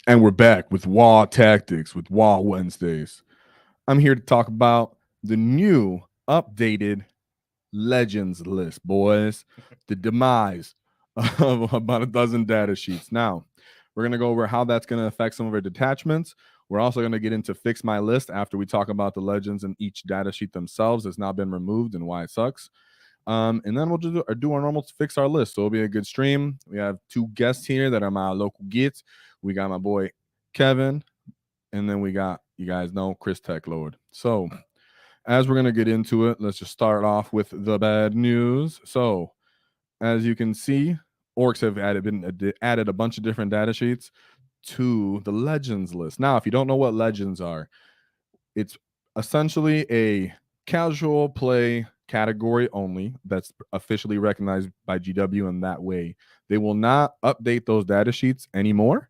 And we're back with WAAAGH Tactics with WAAAGH Wednesdays. I'm here to talk about the new updated Legends list, boys. The demise of about a dozen data sheets. Now, we're going to go over how that's going to affect some of our detachments. We're also going to get into Fix My List after we talk about the Legends and each data sheet themselves has now been removed and why it sucks. And then we'll do our normal to fix our list. So it'll be a good stream. We have two guests here that are my local gits. We got my boy Kevin, and then we got, you guys know, Chris Tech Lord. So as we're going to get into it, let's just start off with the bad news. So as you can see, Orks have added a bunch of different data sheets to the Legends list. Now, if you don't know what Legends are, it's essentially a casual play category only that's officially recognized by GW in that way. They will not update those data sheets anymore.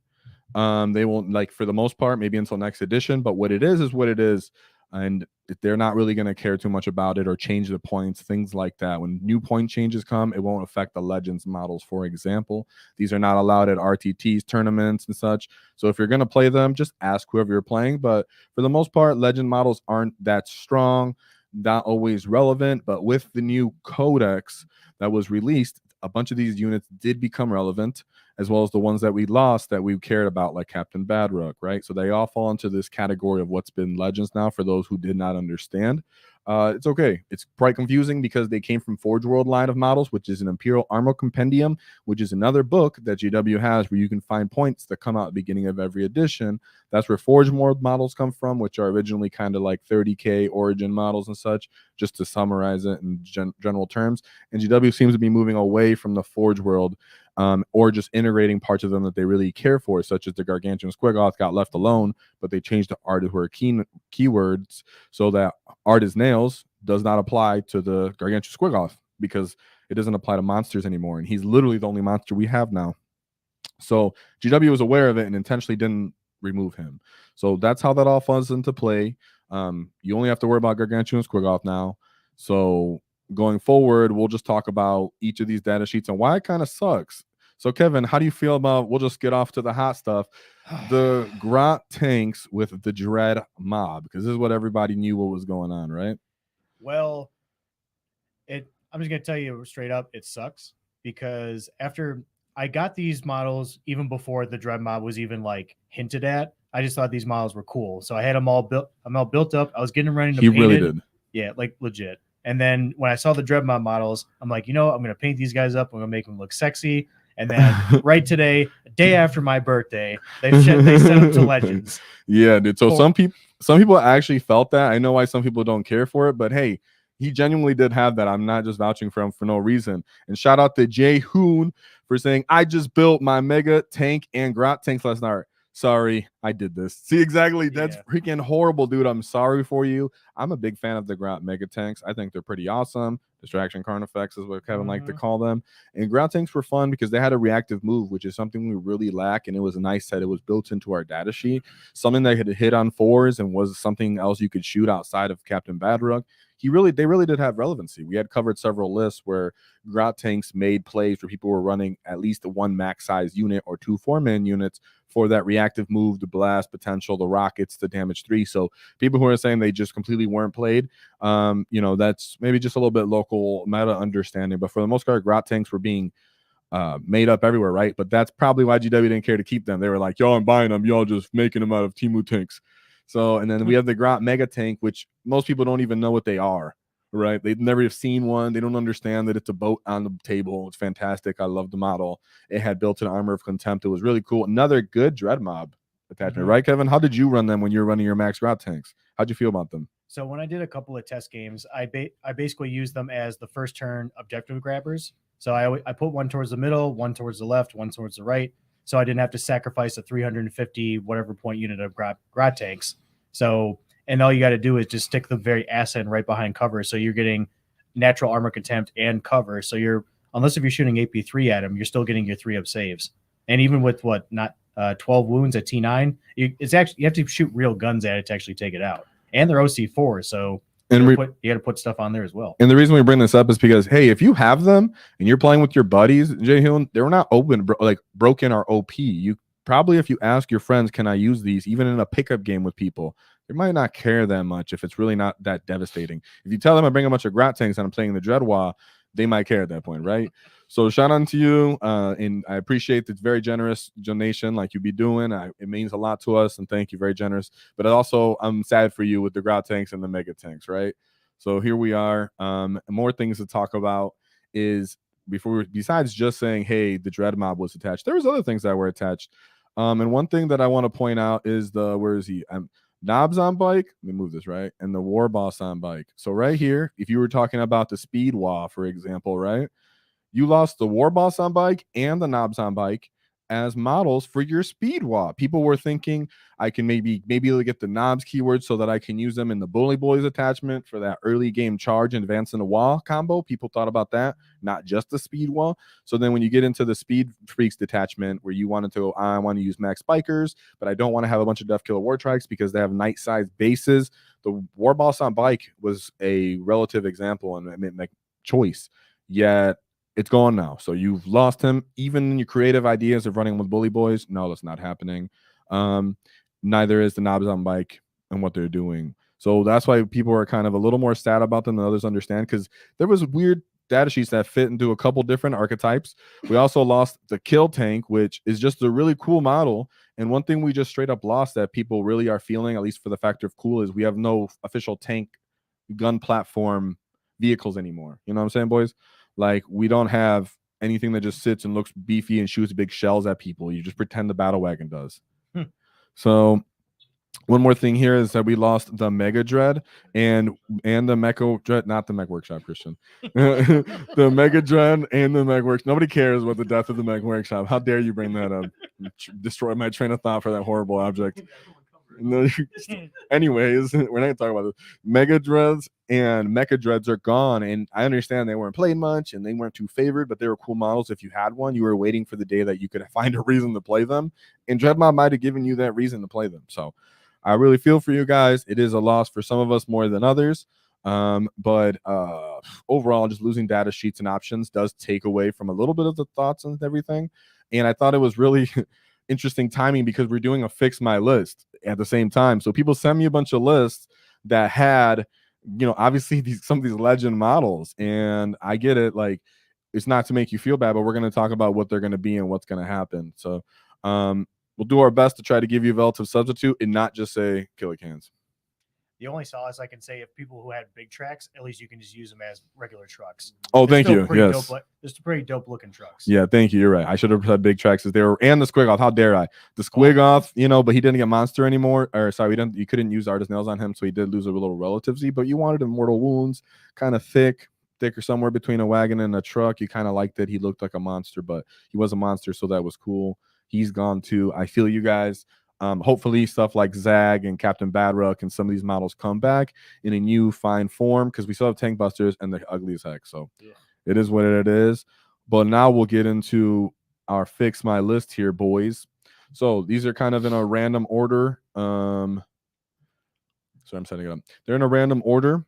They won't, like, for the most part, maybe until next edition, but what it is what it is, and they're not really going to care too much about it or change the points, things like that. When new point changes come, it won't affect the Legends models. For example, these are not allowed at RTTs, tournaments, and such. So if you're going to play them, just ask whoever you're playing. But for the most part, Legend models aren't that strong, not always relevant. But with the new codex that was released, a bunch of these units did become relevant, as well as the ones that we lost that we cared about, like Captain Badrook, right? So they all fall into this category of what's been Legends now for those who did not understand. It's okay. It's quite confusing because they came from Forgeworld line of models, which is an Imperial Armor Compendium, which is another book that GW has where you can find points that come out at the beginning of every edition. That's where Forgeworld models come from, which are originally kind of like 30K origin models and such, just to summarize it in general terms. And GW seems to be moving away from the Forgeworld, or just integrating parts of them that they really care for, such as the Gargantuan Squiggoth got left alone, but they changed the Art-as-Were keywords so that Art as Nails does not apply to the Gargantuan Squiggoth because it doesn't apply to monsters anymore. And he's literally the only monster we have now. So GW was aware of it and intentionally didn't remove him. So that's how that all falls into play. You only have to worry about Gargantuan Squiggoth now. So going forward, we'll just talk about each of these data sheets and why it kind of sucks. So Kevin, how do you feel about, we'll just get off to the hot stuff, the Grot tanks with the Dread mob, because this is what everybody knew what was going on, right? Well, I'm just going to tell you straight up, it sucks, because after I got these models, even before the Dread mob was even like hinted at, I just thought these models were cool. So I had them all built. I'm all built up. I was getting them ready to paint. He really did. Yeah, like legit. And then when I saw the Dread mob models, I'm like, you know, I'm going to paint these guys up. I'm going to make them look sexy. And then right today, a day after my birthday, they sent them to Legends. Yeah, dude. So some people actually felt that. I know why some people don't care for it, but hey, he genuinely did have that. I'm not just vouching for him for no reason. And shout out to Jay Hoon for saying, I just built my Mega Tank and Grot tanks last night. Sorry, I did this. See, exactly. That's freaking horrible, dude. I'm sorry for you. I'm a big fan of the Grot Mega Tanks. I think they're pretty awesome. Distraction Carnifex is what Kevin liked to call them. And Grot tanks were fun because they had a reactive move, which is something we really lack. And it was nice that it was built into our data sheet. Something that could hit on 4s and was something else you could shoot outside of Captain Badrook. They really did have relevancy. We had covered several lists where Grot tanks made plays where people were running at least one max size unit or 2 4-man units for that reactive move, the blast potential, the rockets, the damage 3. So people who are saying they just completely weren't played, you know, that's maybe just a little bit local meta understanding. But for the most part, Grot tanks were being made up everywhere, right? But that's probably why GW didn't care to keep them. They were like, y'all aren't buying them, y'all just making them out of Temu tanks. So, and then we have the Grot Mega Tank, which most people don't even know what they are, right? They've never have seen one. They don't understand that it's a boat on the table. It's fantastic. I love the model. It had built-in armor of contempt. It was really cool. Another good Dread mob attachment, right, Kevin? How did you run them when you were running your max Grot tanks? How'd you feel about them? So when I did a couple of test games, I basically used them as the first turn objective grabbers. So I put one towards the middle, one towards the left, one towards the right. So I didn't have to sacrifice a 350 whatever point unit of Grot tanks. So, and all you got to do is just stick the very ass end right behind cover. So you're getting natural armor contempt and cover. So you're, unless if you're shooting AP3 at him, you're still getting your 3-up saves. And even with 12 wounds at T9, it's actually, you have to shoot real guns at it to actually take it out. And they're OC4, so you got to put stuff on there as well. And the reason we bring this up is because, hey, if you have them and you're playing with your buddies, Jay Hill, they're not open, broken or OP. You probably if you ask your friends, can I use these even in a pickup game with people, they might not care that much if it's really not that devastating. If you tell them I bring a bunch of Grat tanks and I'm playing the Dread WAAAGH, they might care at that point, right? So shout out to you, and I appreciate the very generous donation like you be doing. It means a lot to us, and thank you, very generous. But also, I'm sad for you with the Grat tanks and the Mega tanks, right? So here we are. More things to talk about is besides just saying, hey, the Dread Mob was attached, there was other things that were attached. And one thing that I want to point out is where is he? Knobs on bike. Let me move this right, and the War Boss on bike. So right here, if you were talking about the Speed WAAAGH, for example, right? You lost the War Boss on bike and the Knobs on bike as models for your Speed WAAAGH. People were thinking I can maybe get the Knobs keywords so that I can use them in the Bully Boys attachment for that early game charge and advance in the WAAAGH combo. People thought about that, not just the Speed WAAAGH. So then when you get into the Speed Freaks detachment where you wanted to go, I want to use Max Bikers, but I don't want to have a bunch of Death Killer War Trikes because they have night-sized bases. The War Boss on bike was a relative example and choice. Yet it's gone now. So you've lost him. Even in your creative ideas of running with Bully Boys, no, that's not happening. Neither is the Knobs on bike and what they're doing. So that's why people are kind of a little more sad about them than others understand, because there was weird data sheets that fit into a couple different archetypes. We also lost the Kill Tank, which is just a really cool model. And one thing we just straight up lost that people really are feeling, at least for the factor of cool, is we have no official tank gun platform vehicles anymore. You know what I'm saying, boys? Like, we don't have anything that just sits and looks beefy and shoots big shells at people. You just pretend the battle wagon does. So one more thing here is that we lost the Mega Dread and the Mecha Dread, not the Mech Workshop, Christian. The Mega Dread and the Mech Workshop. Nobody cares about the death of the Mech Workshop. How dare you bring that up? Destroy my train of thought for that horrible object. No, anyways, we're not gonna talk about this. Mega Dreads and Mecha Dreads are gone, and I understand they weren't played much and they weren't too favored, but they were cool models. If you had one, you were waiting for the day that you could find a reason to play them, and Dreadmob might have given you that reason to play them. So I really feel for you guys. It is a loss for some of us more than others. But overall, just losing data sheets and options does take away from a little bit of the thoughts and everything. And I thought it was really interesting timing because we're doing a Fix My List at the same time. So people send me a bunch of lists that had, obviously some of these legend models, and I get it. Like, it's not to make you feel bad, but we're going to talk about what they're going to be and what's going to happen. So we'll do our best to try to give you a relative substitute and not just say killer cans. The only solace I can say, if people who had big tracks, at least you can just use them as regular trucks. Oh, thank you. Yes. Just pretty dope looking trucks. Yeah, thank you. You're right. I should have said big tracks as they were, and the Squigoth. How dare I? The Squigoth, but he didn't get monster anymore. Or sorry, you couldn't use Artist Nails on him, so he did lose a little relatively. But you wanted Immortal Wounds, kind of thicker somewhere between a wagon and a truck. You kind of liked that he looked like a monster, but he was a monster, so that was cool. He's gone too. I feel you guys. Hopefully stuff like Zag and Captain Badrock and some of these models come back in a new fine form, because we still have Tank Busters and they're ugly as heck. So It is what it is. But now we'll get into our Fix My List here, boys. So these are kind of in a random order. So I'm setting it up. They're in a random order.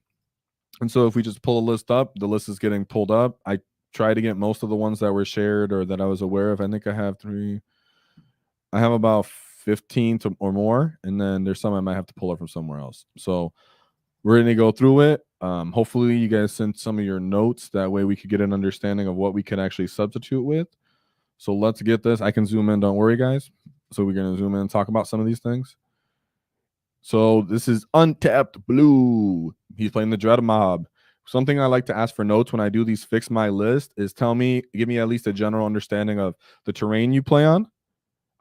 And so if we just pull a list up, the list is getting pulled up. I try to get most of the ones that were shared or that I was aware of. I think I have about 15 or more, and then there's some I might have to pull up from somewhere else. So we're going to go through it. Hopefully you guys sent some of your notes. That way we could get an understanding of what we can actually substitute with. So let's get this. I can zoom in. Don't worry, guys. So we're going to zoom in and talk about some of these things. So this is Untapped Blue. He's playing the Dread Mob. Something I like to ask for notes when I do these Fix My List is give me at least a general understanding of the terrain you play on.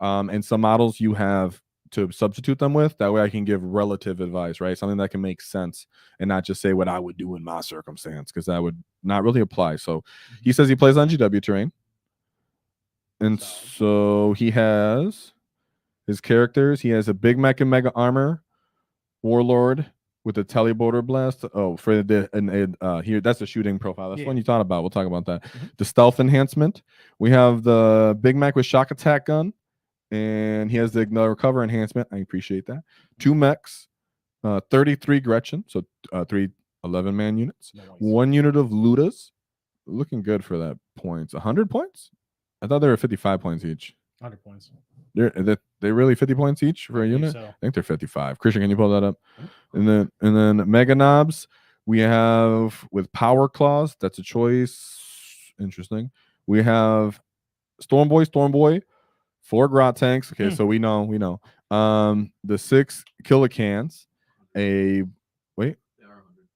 And some models you have to substitute them with. That way I can give relative advice, right? Something that can make sense and not just say what I would do in my circumstance, because that would not really apply. So he says he plays on GW terrain. And so he has his characters. He has a Big Mech and Mega Armor Warlord with a Teleporter Blast. Oh, for here, that's the shooting profile. That's one you thought about. We'll talk about that. The Stealth Enhancement. We have the Big Mech with Shock Attack Gun. And he has the Recover Enhancement. I appreciate that. 2 mechs, 33 Gretchen, so 3 11-man units. Nice. 1 unit of Ludas. Looking good for that points. 100 points? I thought they were 55 points each. 100 points. They're really 50 points each for a unit. So. I think they're 55. Christian, can you pull that up? And then Mega Knobs, we have with Power Claws. That's a choice. Interesting. We have Storm Boy, 4 Grot Tanks. Okay, so we know. The 6 Killicans. Wait.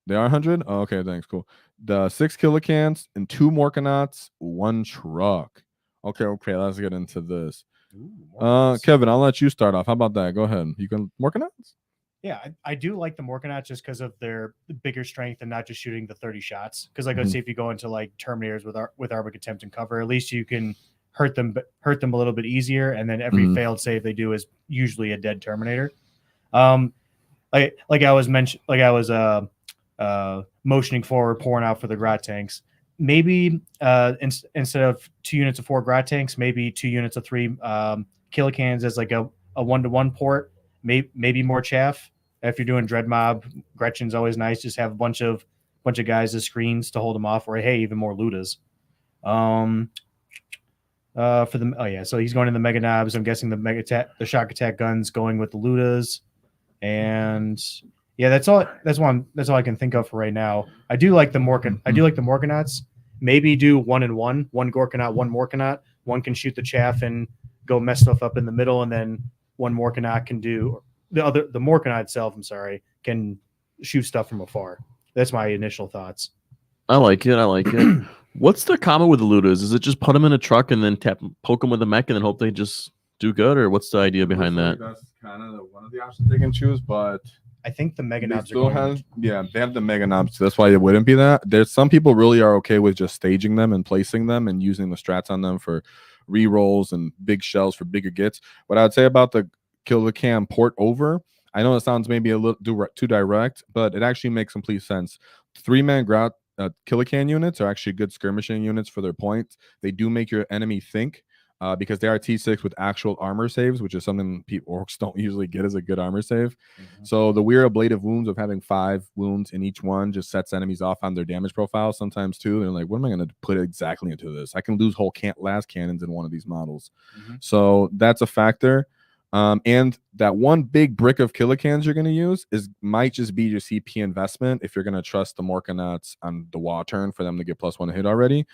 They are 100? Oh, okay, thanks. Cool. The 6 Killicans and 2 Morkanauts, 1 truck. Okay, let's get into this. Ooh, Kevin, I'll let you start off. How about that? Go ahead. You can Morkanauts? Yeah, I do like the Morkanauts just because of their bigger strength and not just shooting the 30 shots. Because let's say if you go into like Terminators with Arbic Attempt and cover, at least you can hurt them a little bit easier, and then every failed save they do is usually a dead Terminator. Like I was motioning forward, pouring out for the Grot Tanks. Maybe instead of 2 units of 4 Grot Tanks, maybe 2 units of 3 Killicans as like a 1-to-1 port. Maybe more chaff. If you're doing Dread Mob, Gretchen's always nice. Just have a bunch of guys as screens to hold them off, or hey, even more Ludas. So he's going in the Mega Knobs. I'm guessing the shock attack guns going with the Ludas, and yeah, that's all I can think of for right now. I do like the Morkanauts. Maybe do 1 and 1 Gorkanaut, 1 Morkanaut. One can shoot the chaff and go mess stuff up in the middle, and then 1 Morkanaut can do the Morkanaut itself. I'm sorry, can shoot stuff from afar. That's my initial thoughts. I like it. What's the combo with the Ludas? Is it just put them in a truck and then poke them with a mech and then hope they just do good, or what's the idea behind that? That's kind of one of the options they can choose, but I think the Mega Knobs they have the Mega Knobs. That's why it wouldn't be that. There's some people really are okay with just staging them and placing them and using the strats on them for re-rolls and big shells for bigger gets. What I would say about the Killicam port over, I know it sounds maybe a little too direct, but it actually makes complete sense. 3-man Grot Killican units are actually good skirmishing units for their points. They do make your enemy think because they are T6 with actual armor saves, which is something orcs don't usually get as a good armor save. So the weird ablative wounds of having 5 wounds in each one just sets enemies off on their damage profile sometimes too. They're like, what am I going to put exactly into this? I can lose whole las cannons in one of these models. So that's a factor. And that one big brick of Killicans you're going to use might just be your CP investment if you're going to trust the Morkanauts on the WAAAGH turn for them to get +1 hit already,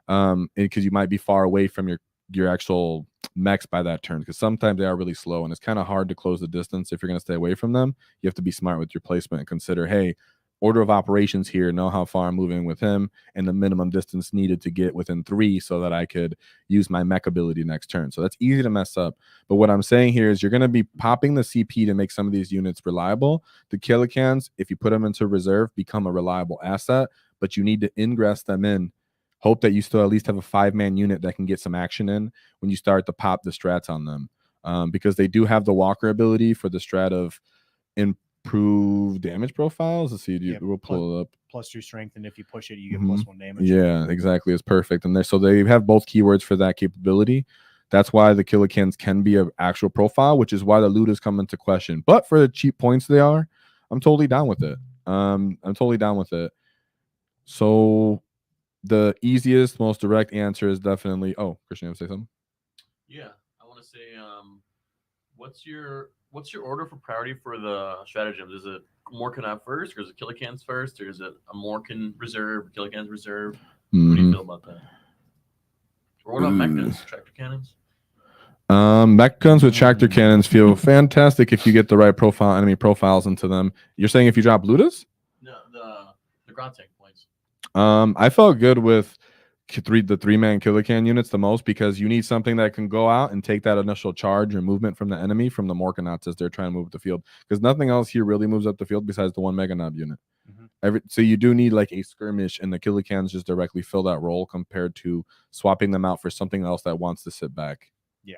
because you might be far away from your actual mechs by that turn, because sometimes they are really slow and it's kind of hard to close the distance. If you're going to stay away from them, you have to be smart with your placement and consider, hey, order of operations here, know how far I'm moving with him and the minimum distance needed to get within 3 so that I could use my mech ability next turn. So that's easy to mess up. But what I'm saying here is you're going to be popping the CP to make some of these units reliable. The Killicans, if you put them into reserve, become a reliable asset, but you need to ingress them in. Hope that you still at least have a 5-man unit that can get some action in when you start to pop the strats on them, because they do have the Walker ability for the strat of improve damage profiles. Let's see, we'll pull it up. +2 strength, and if you push it, you get +1 damage. Yeah, exactly. It's perfect. And so they have both keywords for that capability. That's why the Killicans can be an actual profile, which is why the Ludas come into question. But for the cheap points they are, I'm totally down with it. So the easiest, most direct answer is definitely. Oh, Christian, you want to say something? Yeah, I want to say, what's your order for priority for the stratagems? Is it Morkanaut first, or is it Killicans first, or is it a Morkan reserve, Killicans reserve? What do you feel about that? Or what about mech guns, tractor cannons? Mech guns with tractor cannons feel fantastic if you get the right enemy profiles into them. You're saying if you drop Ludas? No, the Grot Tank points. I felt good with the 3-man Killican units the most, because you need something that can go out and take that initial charge or movement from the enemy from the Morkanauts as they're trying to move up the field, because nothing else here really moves up the field besides the 1 Mega Knob unit. So you do need like a skirmish, and the Killicans just directly fill that role compared to swapping them out for something else that wants to sit back. Yeah,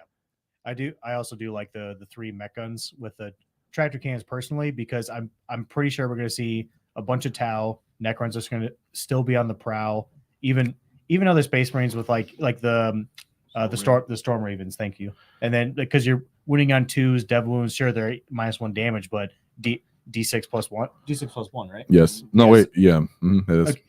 I also do like the 3 mech guns with the tractor cannons personally, because I'm pretty sure we're going to see a bunch of Tau Necrons are going to still be on the prowl, even other Space Marines with like the Storm Ravens. Thank you. And then because you're winning on 2s, Dev Wounds, sure they're -1 damage, but D6 +1, right? Yes. No, yes. wait. Yeah.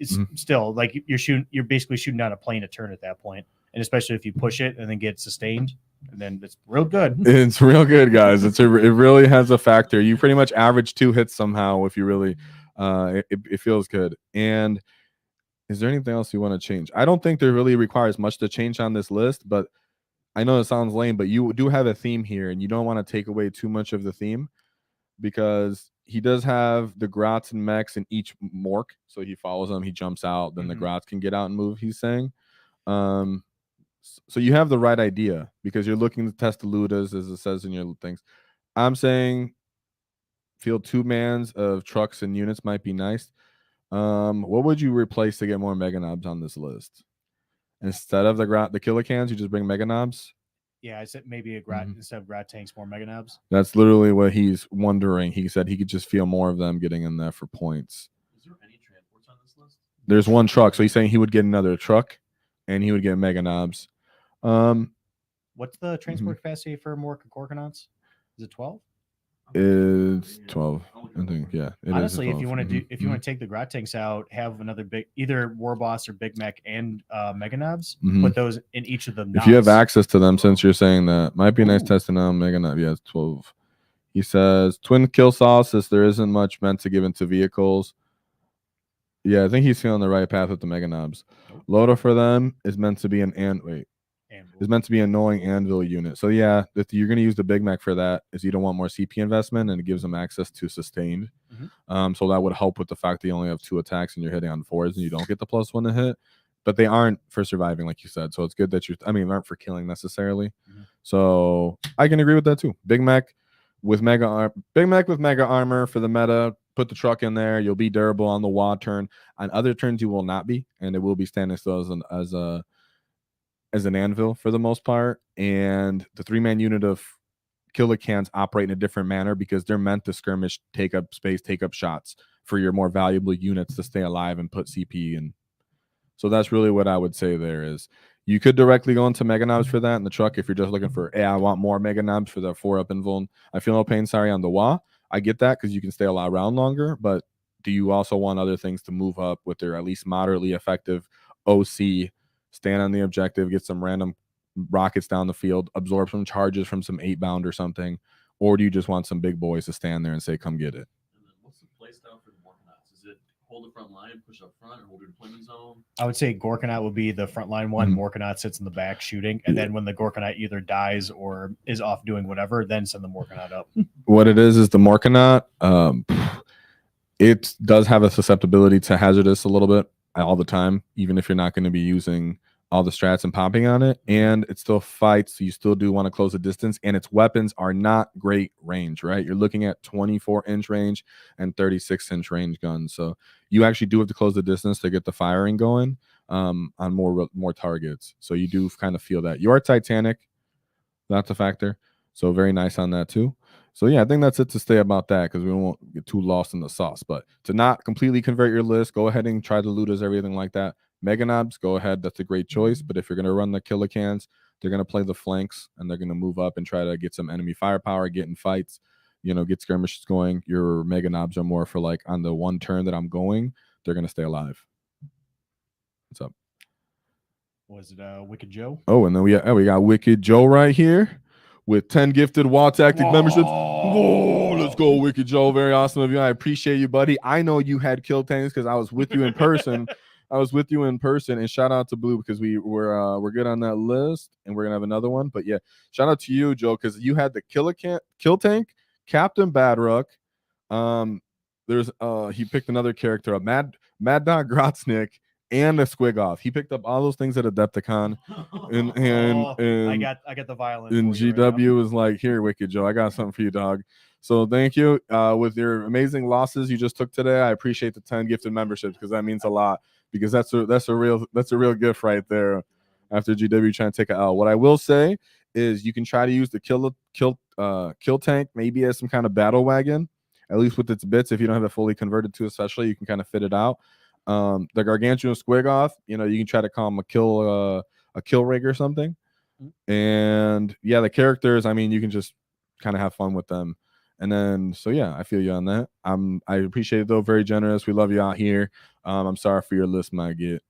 It's still like you're basically shooting down a plane a turn at that point. and especially if you push it and then get sustained, and then it's real good. It's real good, guys. It really has a factor. You pretty much average 2 hits somehow if you really it feels good. And is there anything else you want to change? I don't think there really requires much to change on this list, but I know it sounds lame, but you do have a theme here, and you don't want to take away too much of the theme because he does have the Grots and mechs in each mork. So he follows them, he jumps out, then the Grots can get out and move, he's saying. So you have the right idea because you're looking to test the Ludas, as it says in your things. I'm saying field 2 mans of trucks and units might be nice. What would you replace to get more Mega Knobs on this list? Instead of the killer cans, you just bring Mega Knobs? Yeah, I said maybe a Grat instead of Grat tanks, more Mega Knobs. That's literally what he's wondering. He said he could just feel more of them getting in there for points. Is there any transports on this list? There's 1 truck, so he's saying he would get another truck, and he would get Mega Knobs. What's the transport capacity for more Gorkonauts? Is it 12? It's 12, I think. Yeah. Honestly, if you want to do, if you want to take the Grat tanks out, have another big, either War Boss or Big Mech and Mega Knobs, put those in each of the knobs. If you have access to them, since you're saying that, might be nice testing out Mega Knob. Yeah, it's 12. He says twin kill sauces. There isn't much meant to give into vehicles. Yeah, I think he's feeling the right path with the Mega Knobs. Loader for them is meant to be an is meant to be an annoying anvil unit. So yeah, if you're going to use the Big Mac for that, is you don't want more CP investment, and it gives them access to sustained. So that would help with the fact that you only have 2 attacks and you're hitting on 4s and you don't get the +1 to hit. But they aren't for surviving, like you said. So it's good that they aren't for killing necessarily. So I can agree with that too. Big Mac with Mega Armor for the meta. Put the truck in there. You'll be durable on the WAAAGH turn. On other turns, you will not be, and it will be standing still as an anvil for the most part. And the 3-man unit of killer cans operate in a different manner because they're meant to skirmish, take up space, take up shots for your more valuable units to stay alive and put CP in. So that's really what I would say there is. You could directly go into Mega Knobs for that in the truck if you're just looking for, hey, I want more Mega Knobs for the 4-up invuln. I feel no pain, sorry, on the WAAAGH. I get that because you can stay around longer, but do you also want other things to move up with their at least moderately effective OC, stand on the objective, get some random rockets down the field, absorb some charges from some 8-bound or something, or do you just want some big boys to stand there and say, come get it? And then what's the play style for the Gorkonauts? Is it hold the front line, push up front, or hold your deployment zone? I would say Gorkonaut would be the front line one. Morkonaut sits in the back shooting, and then when the Gorkonaut either dies or is off doing whatever, then send the Morkonaut up. What it is the Morkonaut, it does have a susceptibility to hazardous a little bit all the time, even if you're not going to be using all the strats and popping on it, and it still fights, so you still do want to close the distance, and its weapons are not great range, right? You're looking at 24-inch range and 36-inch range guns, so you actually do have to close the distance to get the firing going on more targets. So you do kind of feel that. You are Titanic, that's a factor, so very nice on that too. So yeah, I think that's it to say about that because we won't get too lost in the sauce. But to not completely convert your list, go ahead and try the Ludas, everything like that. Mega Knobs, go ahead. That's a great choice. But if you're going to run the killer cans, they're going to play the flanks and they're going to move up and try to get some enemy firepower, get in fights, get skirmishes going. Your Mega Knobs are more for like on the 1 turn that I'm going, they're going to stay alive. What's up? Was it Wicked Joe? Oh, and then we got Wicked Joe right here with 10 gifted WAAAGH Tactic memberships. Whoa, let's go, Wicked Joe. Very awesome of you. I appreciate you, buddy. I know you had kill tanks because I was with you in person. And shout out to Blue because we're good on that list, and we're gonna have another one. But yeah, shout out to you, Joe, because you had the kill tank, Captain Badrock. There's he picked another character, a Mad Dog Grotznick, and a Squigoth. He picked up all those things at Adepticon, and I got the violin. And GW was like, "Here, Wicked Joe, I got something for you, dog." So thank you. With your amazing losses you just took today, I appreciate the 10 gifted memberships because that means a lot. Because that's a real gift right there. After GW trying to take an L, what I will say is you can try to use the kill tank maybe as some kind of battle wagon, at least with its bits. If you don't have it fully converted to, especially, you can kind of fit it out. The Gargantuan Squigoth, you can try to call him a kill rig or something. And yeah, the characters, you can just kind of have fun with them. And then, so yeah, I feel you on that. I appreciate it though. Very generous. We love you out here. I'm sorry for your list, my git.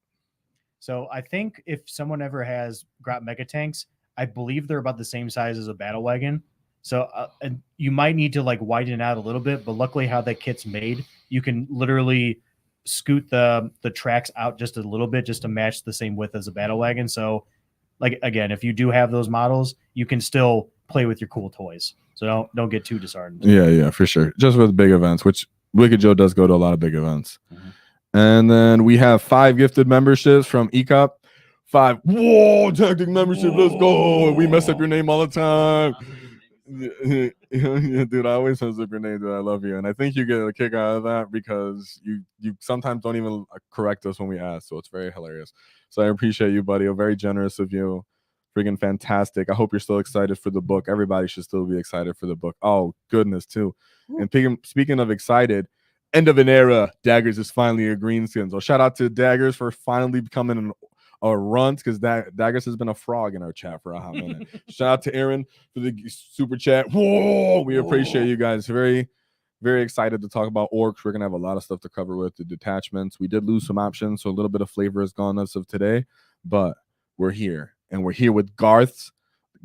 So I think if someone ever has Grot Mega Tanks, I believe they're about the same size as a battle wagon. So and you might need to like widen it out a little bit, but luckily how that kit's made, you can literally scoot the tracks out just a little bit just to match the same width as a battle wagon. So like again, if you do have those models, you can still play with your cool toys. So don't get too disheartened. Yeah, for sure. Just with big events, which Wicked Joe does go to a lot of big events. And then we have 5 gifted memberships from ECOP. 5 whoa tactic membership. Let's go. We mess up your name all the time. Yeah, dude, I always mess up your name, dude. I love you. And I think you get a kick out of that because you sometimes don't even correct us when we ask. So it's very hilarious. So I appreciate you, buddy. Very generous of you. Freaking fantastic. I hope you're still excited for the book. Everybody should still be excited for the book. Oh, goodness, too. And speaking of excited, end of an era. Daggers is finally a green skin. So shout out to Daggers for finally becoming a runt, because Daggers has been a frog in our chat for a hot minute. Shout out to Aaron for the super chat. Whoa, we appreciate you guys. Very, very excited to talk about Orks. We're gonna have a lot of stuff to cover with the detachments. We did lose some options, so a little bit of flavor has gone as of today, but we're here, and we're here with Garth's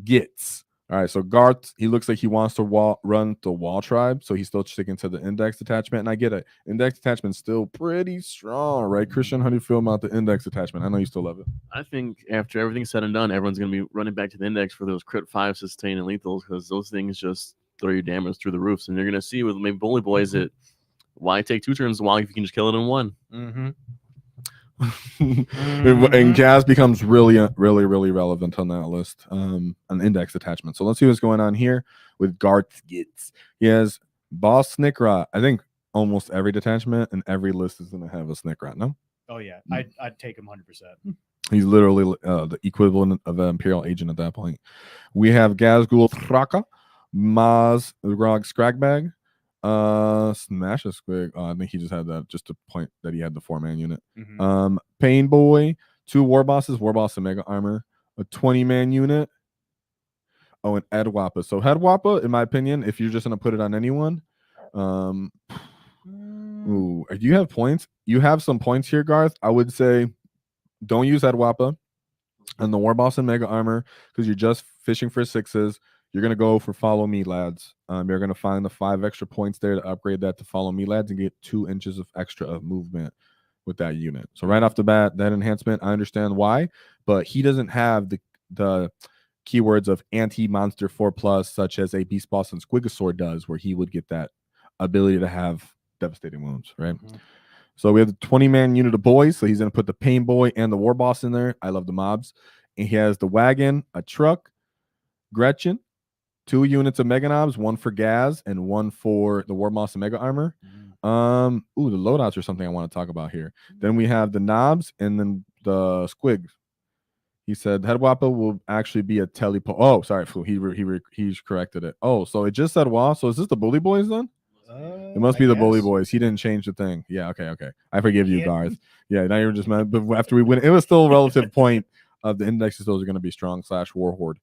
Gits. All right, so Garth, he looks like he wants to run the wall tribe, so he's still sticking to the index attachment, and I get it. Index attachment's still pretty strong, right? Christian, how do you feel about the index attachment? I know you still love it. I think after everything's said and done, everyone's going to be running back to the index for those crit 5 sustain and lethals, because those things just throw your damage through the roofs. And you're going to see with maybe bully boys that why take 2 turns to WAAAGH if you can just kill it in 1. And Gas becomes really relevant on that list, an index attachment. So let's see what's going on here with Garth Gits. He has Boss Snickrot. I think almost every detachment and every list is going to have a Snickrot, no? Oh yeah, I'd take him 100%. He's literally the equivalent of an Imperial agent at that point. We have Gazgul Thraka, Maz Grog Scragbag, Smash a Squig. I think he just had that just to point that he had the 4-man unit. Pain Boy, 2 War Bosses, War Boss and Mega Armor, a 20-man unit. Oh, and Ed Wappa. So Head Wappa, in my opinion, if you're just gonna put it on anyone, ooh, do you have points? You have some points here, Garth. I would say don't use Head Wappa and the War Boss and Mega Armor, because you're just fishing for 6s. You're going to go for Follow Me, lads. You're going to find the 5 extra points there to upgrade that to Follow Me, lads, and get 2 inches of extra of movement with that unit. So right off the bat, that enhancement, I understand why, but he doesn't have the keywords of anti-monster 4+, such as a Beast Boss and Squigosaur does, where he would get that ability to have devastating wounds, right? So we have the 20-man unit of boys. So he's going to put the Pain Boy and the War Boss in there. I love the mobs. And he has the wagon, a truck, Gretchen, 2 units of Mega Knobs, 1 for Gaz and 1 for the War Boss and Mega Armor. The loadouts are something I want to talk about here. Then we have the Knobs and then the Squigs. He said Head Wappa will actually be a teleport. Oh, sorry, fool. He's corrected it. Oh, so it just said WA. So is this the Bully Boys then? It must be the Bully Boys. He didn't change the thing. Yeah, okay. I forgive you, Garth. Yeah, now you're just mad. But after we win, it was still a relative point of the indexes. Those are going to be strong / Warhorde.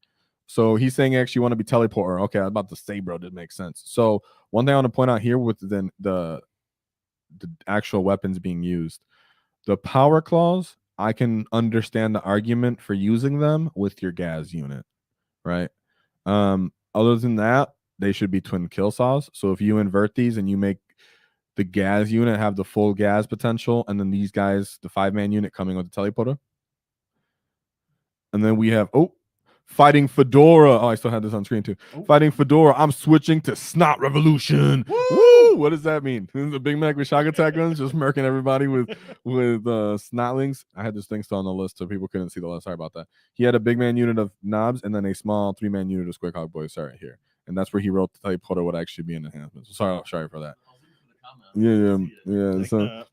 So he's saying actually want to be teleporter. Okay, I was about to say, bro, didn't make sense. So one thing I want to point out here with the actual weapons being used, the power claws, I can understand the argument for using them with your Gaz unit, right? Other than that, they should be twin kill saws. So if you invert these and you make the Gaz unit have the full Gaz potential, and then these guys, the 5-man unit coming with the teleporter. And then we have, Fighting Fedora. Oh, I still had this on screen too. Fighting Fedora. I'm switching to Snot Revolution. Woo! What does that mean? This is a Big Mac with shock attack guns, just murking everybody with snotlings. I had this thing still on the list so people couldn't see the list. Sorry about that. He had a big man unit of knobs and then a small 3-man unit of Squig Hog Boys. Sorry, here. And that's where he wrote the teleporter would actually be an enhancement. So sorry for that. Yeah. So,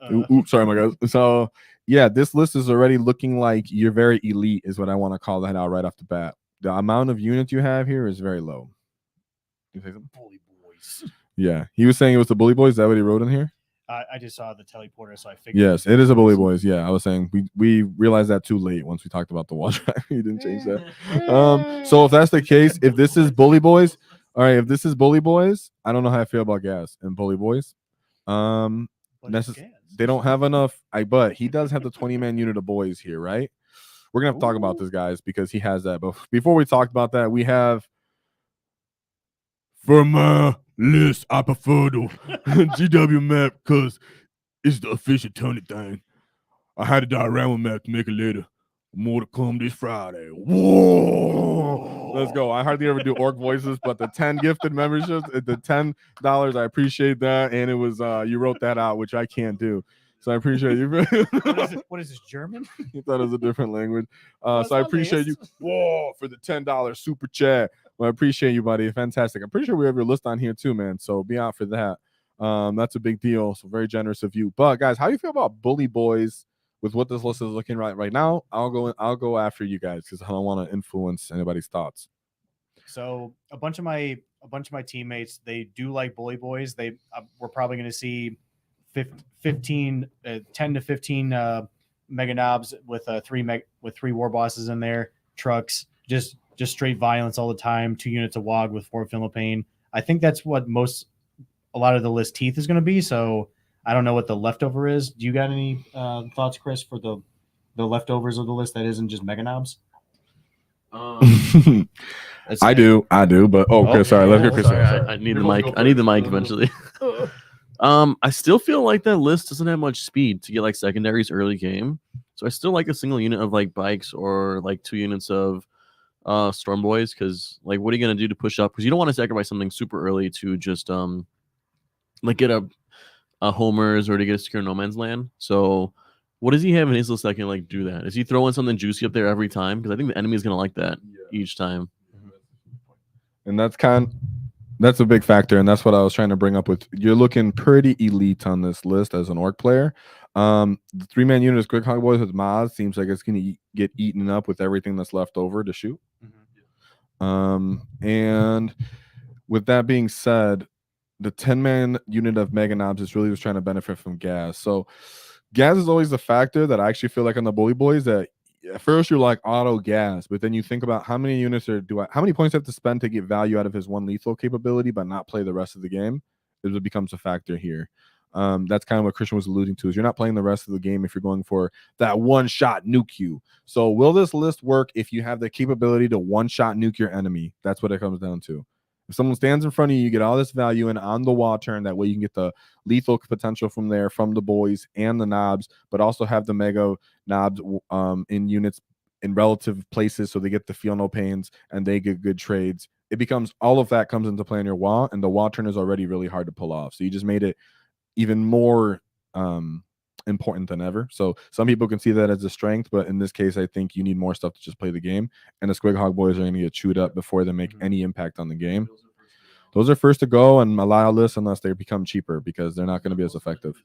sorry, my guys. So, yeah, this list is already looking like you're very elite, is what I want to call that out right off the bat. The amount of units you have here is very low. Bully Boys. Yeah, he was saying it was the Bully Boys. Is that what he wrote in here? I just saw the teleporter, so I figured. Yes, it is a Bully Boys. Yeah, I was saying we realized that too late once we talked about the wall drive. He didn't change that. So if that's the case, if this is Bully Boys, all right. If this is Bully Boys, I don't know how I feel about Gas and Bully Boys. they don't have enough. But he does have the 20-man unit of boys here, right? We're gonna have to talk about this, guys, because he has that. But before we talk about that, we have for my list. I prefer the GW map because it's the official Tony thing. I had a diorama map to make it later. More to come this Friday. Whoa! Let's go. I hardly ever do orc voices, but the 10 gifted memberships, the $10, I appreciate that. And it was you wrote that out, which I can't do. So I appreciate you. What is this, German? You thought it was a different language. So I appreciate you. Whoa, for the $10 super chat. Well, I appreciate you, buddy. Fantastic. I'm pretty sure we have your list on here too, man. So be out for that. That's a big deal. So very generous of you. But guys, how do you feel about bully boys? With what this list is looking right now, I'll go after you guys because I don't want to influence anybody's thoughts. So a bunch of my teammates, they do like bully boys. We're probably going to see 10 to 15 mega knobs with three war bosses in there, trucks, just straight violence all the time. 2 units of WAAAGH with 4 Philippine. I think that's what a lot of the list teeth is going to be. So I don't know what the leftover is. Do you got any thoughts, Chris, for the leftovers of the list that isn't just mega knobs? I do, but Chris, sorry, let's go, Chris. Sorry, I need the mic. I need the mic eventually. I still feel like that list doesn't have much speed to get like secondaries early game. So I still like a single unit of like bikes or like 2 units of storm boys, because like what are you gonna do to push up? Because you don't want to sacrifice something super early to just like get a homers or to get a secure no man's land. So what does he have in his list that can like do that? Is he throwing something juicy up there every time? Because I think the enemy is gonna like that each time. And that's a big factor, and that's what I was trying to bring up with. You're looking pretty elite on this list as an orc player. The 3-man unit is Quick Hog Boys with Maz. Seems like it's gonna get eaten up with everything that's left over to shoot. And with that being said, the 10-man unit of Mega Knobs is really just trying to benefit from gas. So gas is always the factor that I actually feel like on the bully boys that at first you're like auto gas, but then you think about how many units how many points I have to spend to get value out of his 1 lethal capability but not play the rest of the game. It becomes a factor here. That's kind of what Christian was alluding to, is you're not playing the rest of the game if you're going for that one-shot nuke you. So will this list work if you have the capability to one-shot nuke your enemy? That's what it comes down to. If someone stands in front of you, you get all this value in on the wall turn. That way you can get the lethal potential from there, from the boys and the knobs, but also have the mega knobs in units in relative places so they get the feel no pains and they get good trades. It becomes, all of that comes into play in your wall, and the wall turn is already really hard to pull off. So you just made it even more important than ever. So some people can see that as a strength, but in this case, I think you need more stuff to just play the game. And the Squig Hog boys are going to get chewed up before they make any impact on the game. Those are first to go and allow this unless they become cheaper, because they're not going to be as effective.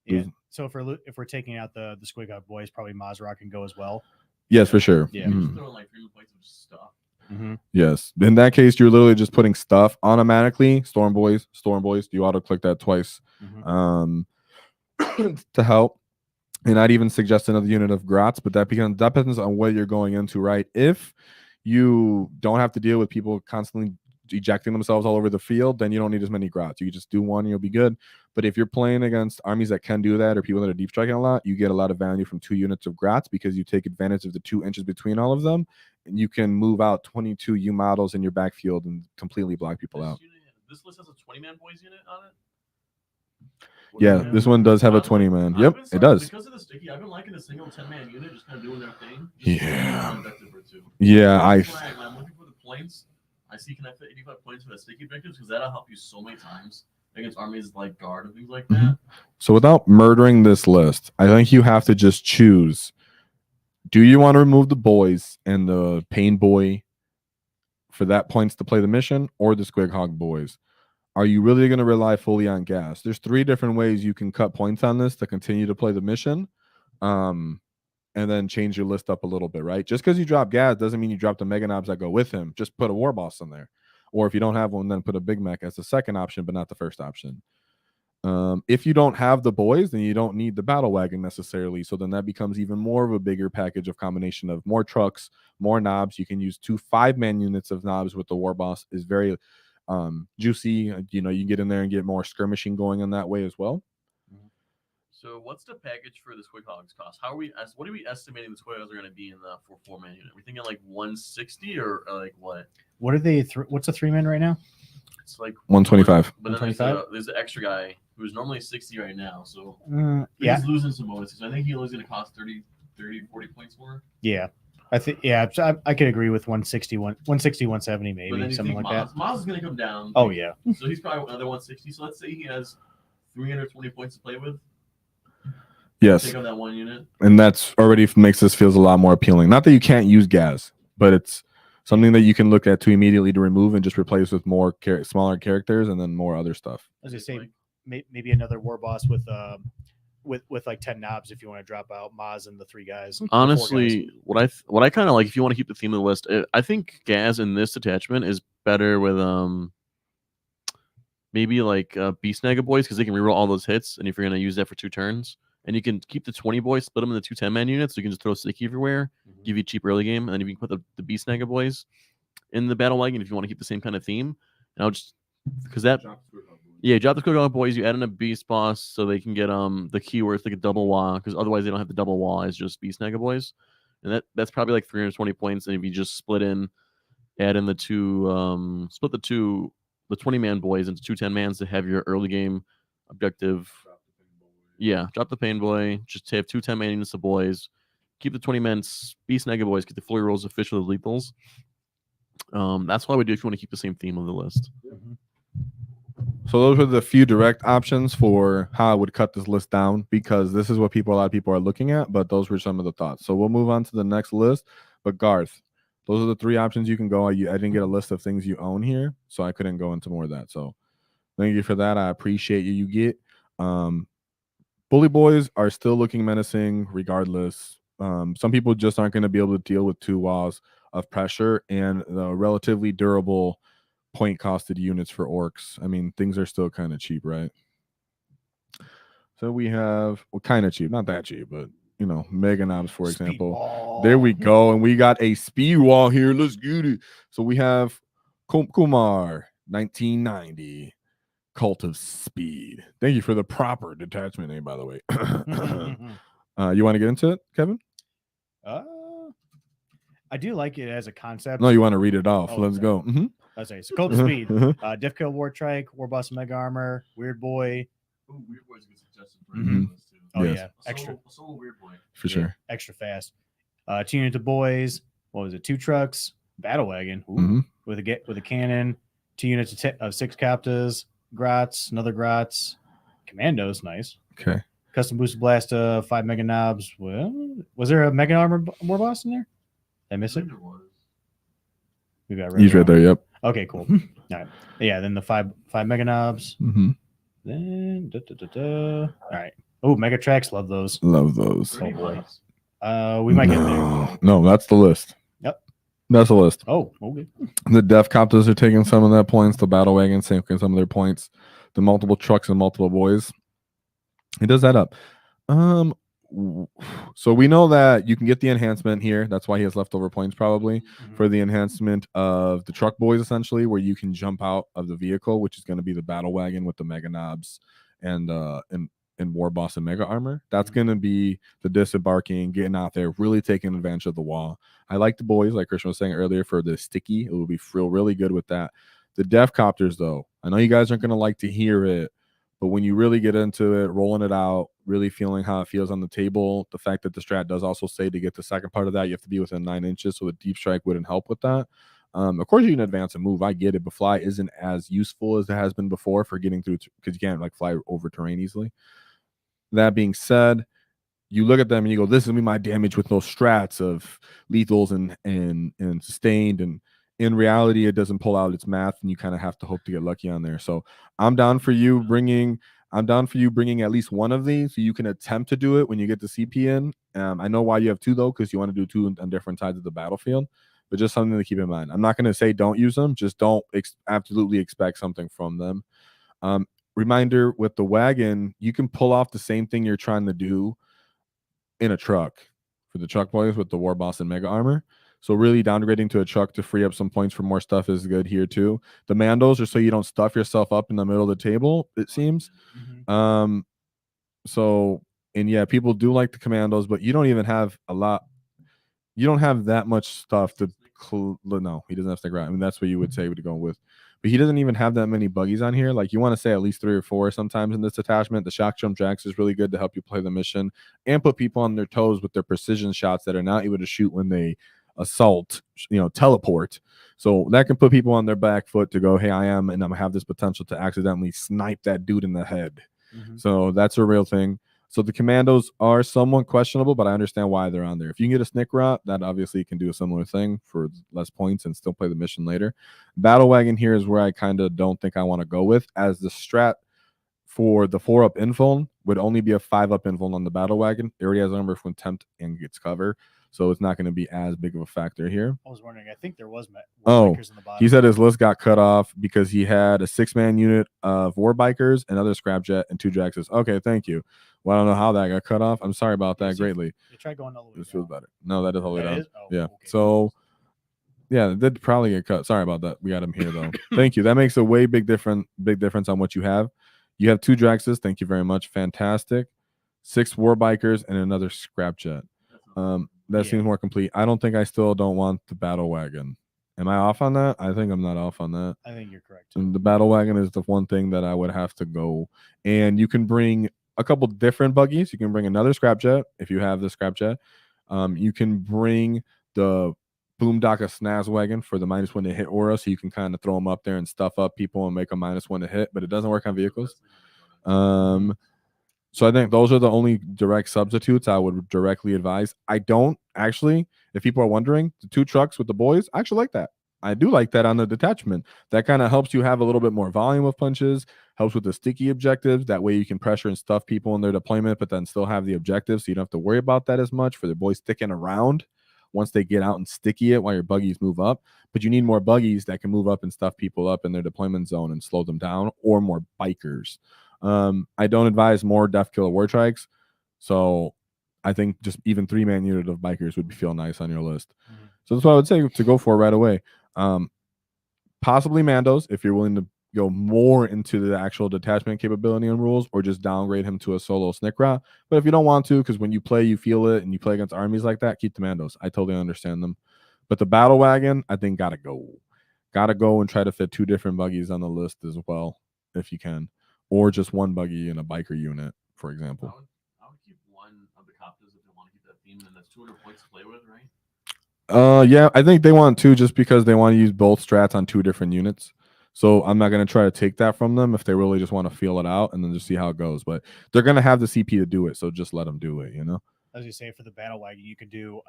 Yeah. So if we're taking out the Squig Hog boys, probably Mazrak can go as well. Yes, for sure. Yeah. Yes. In that case, you're literally just putting stuff automatically. Storm boys. You auto click that twice. To help. And I'd even suggest another unit of Grats, but that depends on what you're going into, right? If you don't have to deal with people constantly ejecting themselves all over the field, then you don't need as many Grats. You just do one and you'll be good. But if you're playing against armies that can do that, or people that are deep striking a lot, you get a lot of value from 2 units of Grats, because you take advantage of the 2 inches between all of them, and you can move out 22 U models in your backfield and completely block people out. This list has a 20-man boys unit on it. Yeah, this one does have a 20-man. Yep, it does. Because of the sticky, I've been liking the single 10-man unit, just kind of doing their thing. Yeah. Yeah, I'm looking for the points. I see can I fit 85 points for the sticky victims, because that'll help you so many times against armies like Guard and things like that. So without murdering this list, I think you have to just choose. Do you want to remove the boys and the pain boy for that points to play the mission, or the Squig Hog boys? Are you really going to rely fully on gas? There's 3 different ways you can cut points on this to continue to play the mission, and then change your list up a little bit, right? Just because you drop gas doesn't mean you drop the mega knobs that go with him. Just put a war boss in there. Or if you don't have one, then put a big mech as the second option, but not the first option. If you don't have the boys, then you don't need the battle wagon necessarily. So then that becomes even more of a bigger package of combination of more trucks, more knobs. You can use 2 5-man units of knobs with the war boss. Is very juicy. You know, you get in there and get more skirmishing going in that way as well. So what's the package for the Squig Hogs cost? What are we estimating the Squig Hogs are going to be in the 4-man unit? Are we thinking like 160 or like what? What are they? What's a 3-man right now? It's like 125. But then 125? there's the extra guy who's normally 60 right now. So Yeah, he's losing some bonuses. I think he only going to cost 30, 40 points more. yeah. I think I could agree with 160, 170 But then maybe you something think like that. Maz is going to come down. Oh yeah. So he's probably another 160. So let's say he has 320 points to play with. Yes. Take on that one unit. And that's already makes this feels a lot more appealing. Not that you can't use gas, but it's something that you can look at to immediately to remove and just replace with more smaller characters and then more other stuff. As I say, maybe another war boss with like 10 knobs if you want to drop out Maz and the 3 guys. or 4 guys. Honestly, what I kind of like, if you want to keep the theme of the list, I think Gaz in this detachment is better with maybe like Beast Nega boys because they can reroll all those hits, and if you're gonna use that for 2 turns, and you can keep the 20 boys, split them into 2 10-man units, so you can just throw sticky everywhere, give you a cheap early game, and then you can put the Beast Nega boys in the battle wagon if you want to keep the same kind of theme. And I'll just because that. Yeah, drop the Squig Hog boys. You add in a beast boss so they can get the keywords like a double WAAAGH because otherwise they don't have the double WAAAGH as just beast Nega boys, and that's probably like 320 points. And if you just add in the 20-man boys into 2 10-mans to have your early game objective. Yeah, drop the pain boy. Just have 2 10-man units of boys. Keep the 20-man beast Nega boys. Get the fully rolls official lethals. That's what I would do if you want to keep the same theme of the list. So those are the few direct options for how I would cut this list down because this is what a lot of people are looking at, but those were some of the thoughts. So we'll move on to the next list. But Garth, those are the 3 options you can go. I didn't get a list of things you own here, so I couldn't go into more of that. So thank you for that. I appreciate you get. Bully boys are still looking menacing regardless. Some people just aren't going to be able to deal with 2 walls of pressure and the relatively durable point costed units for orcs. I mean, things are still kind of cheap, right? So we have kind of cheap, not that cheap, but you know, Mega Knobs, for example. There we go. And we got a speed wall here. Let's get it. So we have Kumar 1990 Cult of Speed. Thank you for the proper detachment name, by the way. You want to get into it, Kevin? I do like it as a concept. No, you want to read it off. Oh, Let's go. I say so. Cult of Speed, Diff Kill War Trike, War Boss Mega Armor, Weird Boy. Ooh, Weird Boy's a good suggestion for this too. Oh Yes. yeah, extra Solo Weird Boy for sure. extra fast. 2 units of boys. What was it? 2 trucks, battle wagon with a cannon. 2 units of 6 captives, Grots, another Grots, commandos. Nice. Okay. Custom boosted blast. 5 Mega Knobs. Well, was there a Mega Armor war boss in there? Did I miss it? We got He's right there. Yep. Okay, cool. All right. Yeah, then the 5 Mega Knobs. Then all right. Oh, Mega Tracks, love those. Love those. Oh boy. We might get there. No, that's the list. Yep. That's the list. Oh, okay. The Death Copters are taking some of that points. The Battle Wagons taking some of their points. The multiple trucks and multiple boys. It does that up. So we know that you can get the enhancement here. That's why he has leftover points probably for the enhancement of the truck boys, essentially, where you can jump out of the vehicle, which is going to be the battle wagon with the Mega Knobs and War Boss and Mega Armor. That's going to be the disembarking, getting out there, really taking advantage of the wall. I like the boys, like Christian was saying earlier, for the sticky. It will be feel really good with that. The Death Copters, though, I know you guys aren't going to like to hear it, but when you really get into it, rolling it out, really feeling how it feels on the table, the fact that the strat does also say to get the second part of that, you have to be within 9 inches, so the deep strike wouldn't help with that. Of course, you can advance and move. I get it, but fly isn't as useful as it has been before for getting through because you can't like fly over terrain easily. That being said, you look at them and you go, this is gonna be my damage with no strats of lethals and sustained, and in reality, it doesn't pull out its math, and you kind of have to hope to get lucky on there. So I'm down for you bringing at least one of these, so you can attempt to do it when you get the CP in. I know why you have 2 though, because you want to do 2 on different sides of the battlefield, but just something to keep in mind. I'm not going to say don't use them, just don't absolutely expect something from them. Reminder with the wagon, you can pull off the same thing you're trying to do in a truck for the truck boys with the War Boss and Mega Armor. So really downgrading to a truck to free up some points for more stuff is good here too. The Mandos are so you don't stuff yourself up in the middle of the table, it seems. So, and yeah, people do like the commandos, but you don't even have a lot. You don't have that much stuff to. No, he doesn't have stick around. I mean, that's what you would say to go with. But he doesn't even have that many buggies on here. Like, you want to say at least 3 or 4 sometimes in this attachment. The shock jump Drax is really good to help you play the mission and put people on their toes with their precision shots that are not able to shoot when they assault, teleport. So that can put people on their back foot to go, hey, I am, and I'm gonna have this potential to accidentally snipe that dude in the head. So that's a real thing. So the commandos are somewhat questionable, but I understand why they're on there. If you can get a snick rot, that obviously can do a similar thing for less points and still play the mission later. Battle wagon here is where I kind of don't think I want to go with, as the strat for the 4-up info would only be a 5-up info on the battle wagon. It already has a number from tempt and gets cover, so it's not going to be as big of a factor here. I was wondering. I think there was Oh, bikers in the bottom. he said his list got cut off because he had a 6-man unit of war bikers, another scrapjet, and 2 Jaxes. Okay, thank you. Well, I don't know how that got cut off. I'm sorry about that greatly. You try going all the way This down. feels better. No, that is all the way That down. is? Oh, Yeah. okay. So, yeah, it did probably get cut. Sorry about that. We got him here though. Thank you. That makes a way big difference on what you have. You have 2 Draxes. Thank you very much. Fantastic. 6 war bikers and another scrapjet. That seems more complete. I don't think I still don't want the battle wagon. Am I off on that? I think I'm not off on that. I think you're correct. And the battle wagon is the one thing that I would have to go. And you can bring a couple different buggies. You can bring another scrapjet if you have the scrapjet. You can bring the Boondocka Snaz wagon for the -1 to hit aura, so you can kind of throw them up there and stuff up people and make a -1 to hit, but it doesn't work on vehicles. So I think those are the only direct substitutes I would directly advise. I don't actually, if people are wondering, the 2 trucks with the boys, I actually like that. I do like that on the detachment. That kind of helps you have a little bit more volume of punches, helps with the sticky objectives. That way you can pressure and stuff people in their deployment, but then still have the objectives, so you don't have to worry about that as much for the boys sticking around once they get out and sticky it while your buggies move up. But you need more buggies that can move up and stuff people up in their deployment zone and slow them down, or more bikers. I don't advise more Death Killer War Trikes. So I think just even 3-man unit of bikers would feel nice on your list. So that's what I would say to go for right away. Possibly Mandos if you're willing to go more into the actual detachment capability and rules, or just downgrade him to a solo Snickra. But if you don't want to, because when you play, you feel it, and you play against armies like that, keep the Mandos. I totally understand them. But the battle wagon, I think gotta go. Gotta go and try to fit 2 different buggies on the list as well, if you can. Or just 1 buggy in a biker unit, for example. I would keep one of the copters if they want to keep that theme, and that's 200 points to play with, right? Yeah, I think they want 2 just because they want to use both strats on 2 different units. So I'm not going to try to take that from them if they really just want to feel it out and then just see how it goes. But they're going to have the CP to do it, so just let them do it, As you say, for the battle wagon, you could do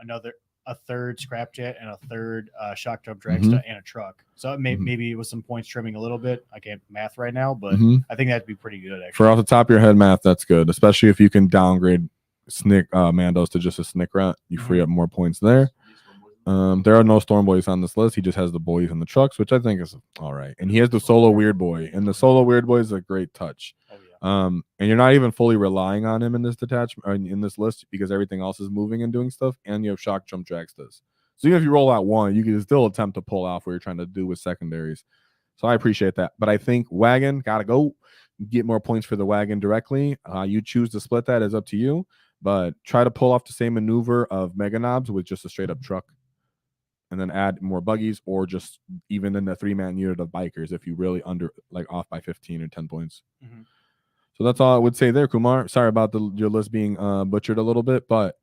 a 3rd scrapjet and a 3rd shock jump dragster and a truck. So maybe with some points trimming a little bit. I can't math right now, but I think that'd be pretty good. Actually, for off the top of your head math, that's good, especially if you can downgrade Mandos to just a Snick Rat. You free up more points there. There are no Storm Boys on this list. He just has the boys and the trucks, which I think is all right. And he has the solo Weird Boy, and the solo Weird Boy is a great touch. Oh, yeah. And you're not even fully relying on him in this detachment, or in this list, because everything else is moving and doing stuff, and you have shock jump Dragstas. So even if you roll out 1, you can still attempt to pull off what you're trying to do with secondaries. So I appreciate that. But I think wagon gotta go. Get more points for the wagon directly. You choose to split that, is up to you. But try to pull off the same maneuver of Mega Knobs with just a straight up truck, and then add more buggies, or just even in the 3-man unit of bikers if you really off by 15 or 10 points. So that's all I would say there, Kumar. Sorry about your list being butchered a little bit, but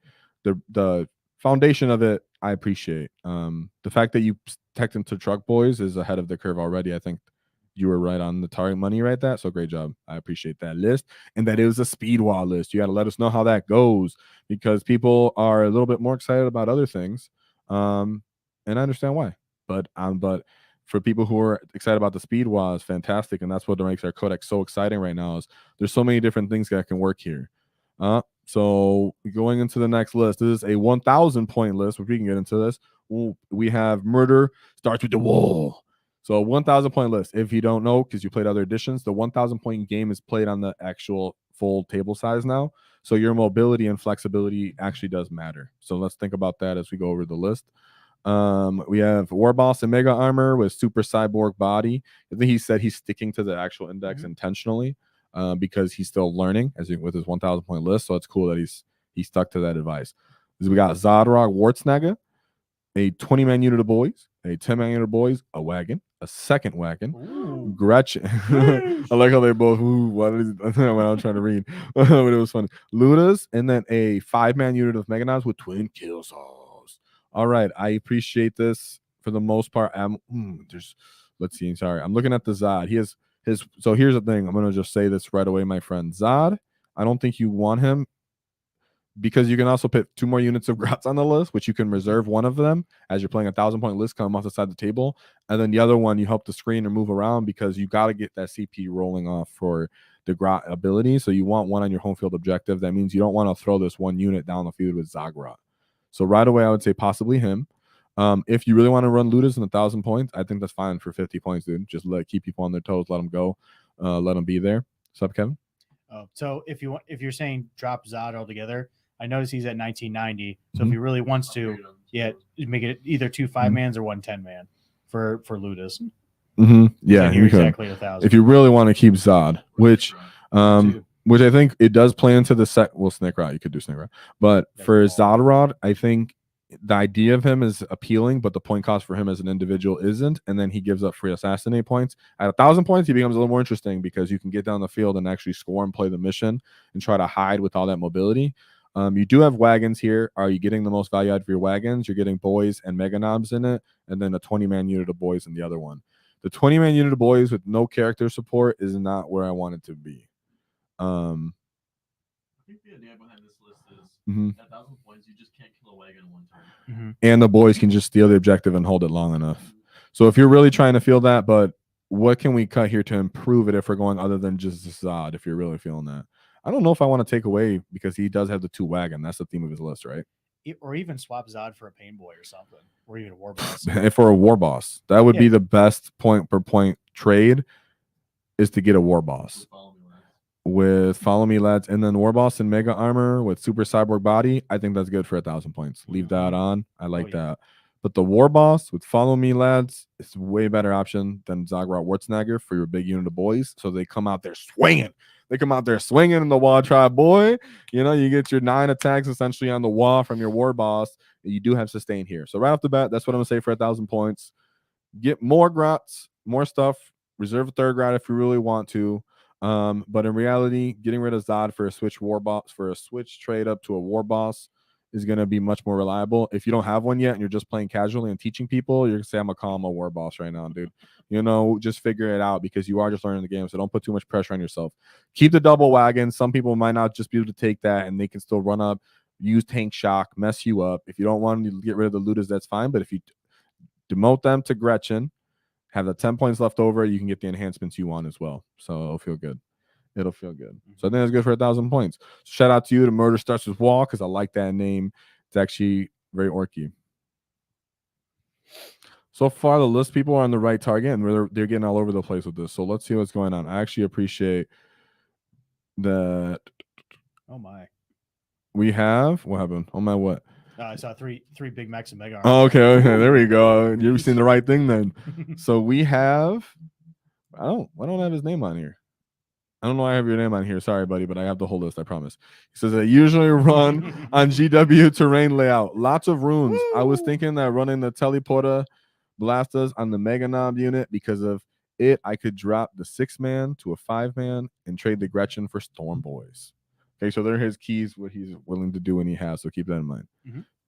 the foundation of it I appreciate. The fact that you teched into Truck Boys is ahead of the curve already. I think you were right on the target money right there. So great job. I appreciate that list. And that is a speed wall list. You got to let us know how that goes, because people are a little bit more excited about other things. And I understand why. But for people who are excited about the speed wall, is fantastic. And that's what makes our codex so exciting right now, is there's so many different things that can work here. So going into the next list, this is a 1,000 point list. If we can get into this, we have murder starts with the wall. So 1,000 point list. If you don't know, because you played other editions, the 1,000 point game is played on the actual full table size now. So your mobility and flexibility actually does matter. So let's think about that as we go over the list. We have Warboss and Mega Armor with Super Cyborg Body. I think he said he's sticking to the actual index intentionally. because he's still learning with his 1,000 point list. So it's cool that he stuck to that advice. We got Zadrog Wartsnagga, a 20-man unit of boys, a 10-man unit of boys, a wagon, a second wagon, Ooh. Gretchen. I like how they both. What is when I was trying to read, but it was funny. Ludas, and then a 5-man unit of Meganons with twin kill saws. All right, I appreciate this for the most part. Let's see. Sorry, I'm looking at the Zod. He has his. So here's the thing. I'm gonna just say this right away, my friend. Zod, I don't think you want him, because you can also put 2 more units of Grots on the list, which you can reserve one of them as you're playing a 1,000-point list, come off the side of the table, and then the other one you help the screen or move around, because you got to get that CP rolling off for the Grot ability. So you want one on your home field objective. That means you don't want to throw this one unit down the field with Zagrot. So right away, I would say possibly him. If you really want to run Ludus in 1,000 points, I think that's fine for 50 points, dude. Just keep people on their toes, let them go, let them be there. What's up, Kevin? So if you're saying drop Zod altogether, I notice he's at 1990. So if he really wants to, make it either 2 5-mans or 1 10-man for Ludus. Yeah, you're exactly 1,000. If you really want to keep Zod, which I think it does play into the set. Well, Snake Rod, you could do Snake Rod, but for Zodrod, I think the idea of him is appealing, but the point cost for him as an individual isn't. And then he gives up free assassinate points. At 1,000 points, he becomes a little more interesting because you can get down the field and actually score and play the mission and try to hide with all that mobility. You do have wagons here. Are you getting the most value out of your wagons? You're getting boys and mega knobs in it, and then a 20-man unit of boys in the other one. The 20-man unit of boys with no character support is not where I want it to be. I think the idea behind this list is at 1,000 points, you just can't kill a wagon in 1 turn. And the boys can just steal the objective and hold it long enough. So if you're really trying to feel that, but what can we cut here to improve it if we're going other than just Zod, if you're really feeling that? I don't know if I want to take away, because he does have the 2 wagon. That's the theme of his list, right? Or even swap Zod for a pain boy or something, or even a war boss. For a war boss, that would be the best point per point trade, is to get a war boss with follow me lads, and then war boss and mega armor with super cyborg body. I think that's good for 1,000 points. Leave that on. I like that. But the war boss with follow me lads is a way better option than Zagrot Wartsnagger for your big unit of boys. So they come out there swinging. They come out there swinging in the wall tribe, boy. You know, you get your 9 attacks essentially on the wall from your war boss. You do have sustain here. So right off the bat, that's what I'm going to say for 1,000 points. Get more grots, more stuff. Reserve a 3rd grot if you really want to. But in reality, getting rid of Zod for a switch war boss, for a switch trade up to a war boss, is going to be much more reliable. If you don't have one yet and you're just playing casually and teaching people, you're going to say, I'm going to call him a war boss right now, dude. You know, just figure it out, because you are just learning the game. So don't put too much pressure on yourself. Keep the double wagon. Some people might not just be able to take that, and they can still run up, use tank shock, mess you up. If you don't want to get rid of the looters, that's fine. But if you demote them to Gretchen, have the 10 points left over, you can get the enhancements you want as well. So it'll feel good. It'll feel good. So I think that's good for 1,000 points. Shout out to you to Murder Starts with Wall, because I like that name. It's actually very orky. So far, the list people are on the right target, and they're getting all over the place with this. So let's see what's going on. I actually appreciate that. Oh my. We have what happened? Oh my what? I saw three Big Macs and Mega Armor. Oh, okay, there we go. You've seen the right thing then. So we have. I don't have his name on here. I don't know why I have your name on here. Sorry, buddy, but I have the whole list, I promise. He says, I usually run on GW terrain layout. Lots of runes. Woo! I was thinking that running the Teleporta Blastas on the Mega Knob unit, because of it, I could drop the 6-man to a 5-man and trade the Gretchen for Storm Boys. Okay, so there are his keys, what he's willing to do when he has, so keep that in mind.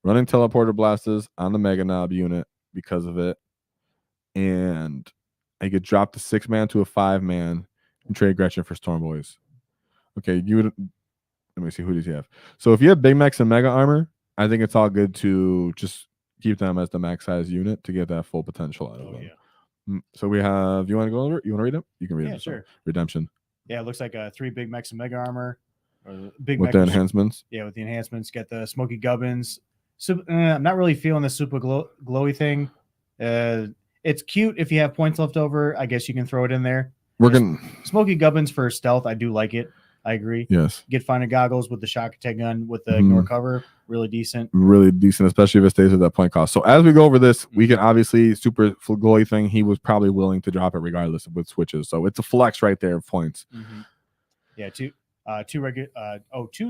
Running Teleporter Blastas on the Mega Knob unit because of it. And I could drop the 6-man to a 5-man and trade Gretchen for Storm Boys. Okay, let me see, who does he have? So if you have Big Max and Mega Armor, I think it's all good to just keep them as the max size unit to get that full potential out of them. Yeah. So we have, you want to go over it? You want to read it? You can read it. Yeah, sure. Redemption. Yeah, it looks like 3 Big Max and Mega Armor. Or Big with the enhancements? Yeah, with the enhancements. Get the Smoky Gubbins. I'm not really feeling the super glowy thing. It's cute if you have points left over. I guess you can throw it in there. Smoky Gubbins for stealth. I do like it. I agree. Yes. Get Finder Goggles with the shock attack gun with the ignore cover. Really decent. Really decent, especially if it stays at that point cost. So as we go over this, we can obviously super glowy thing. He was probably willing to drop it regardless of what switches. So it's a flex right there of points. Yeah, two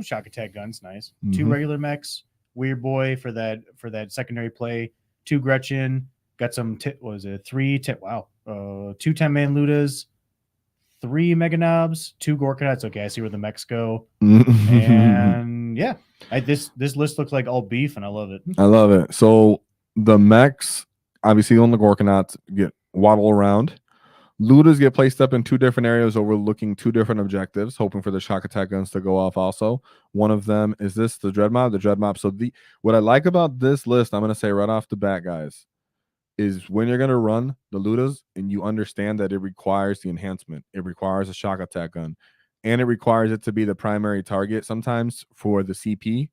shock attack guns, nice. Two Mhm. regular mechs, Weird Boy for that secondary play. Two Gretchen, got some. What was it? Wow. 2 10-man Ludas, 3 Mega Knobs, 2 Gorkanites. Okay, I see where the mechs go. And yeah, this list looks like all beef, and I love it. I love it. So the mechs, obviously on the Gorkanauts, get waddle around. Ludas get placed up in 2 different areas overlooking 2 different objectives, hoping for the shock attack guns to go off also. One of them is the Dread Mob. The Dread Mob. So what I like about this list, I'm going to say right off the bat, guys, is when you're going to run the Ludas and you understand that it requires the enhancement. It requires a shock attack gun. And it requires it to be the primary target sometimes for the CP.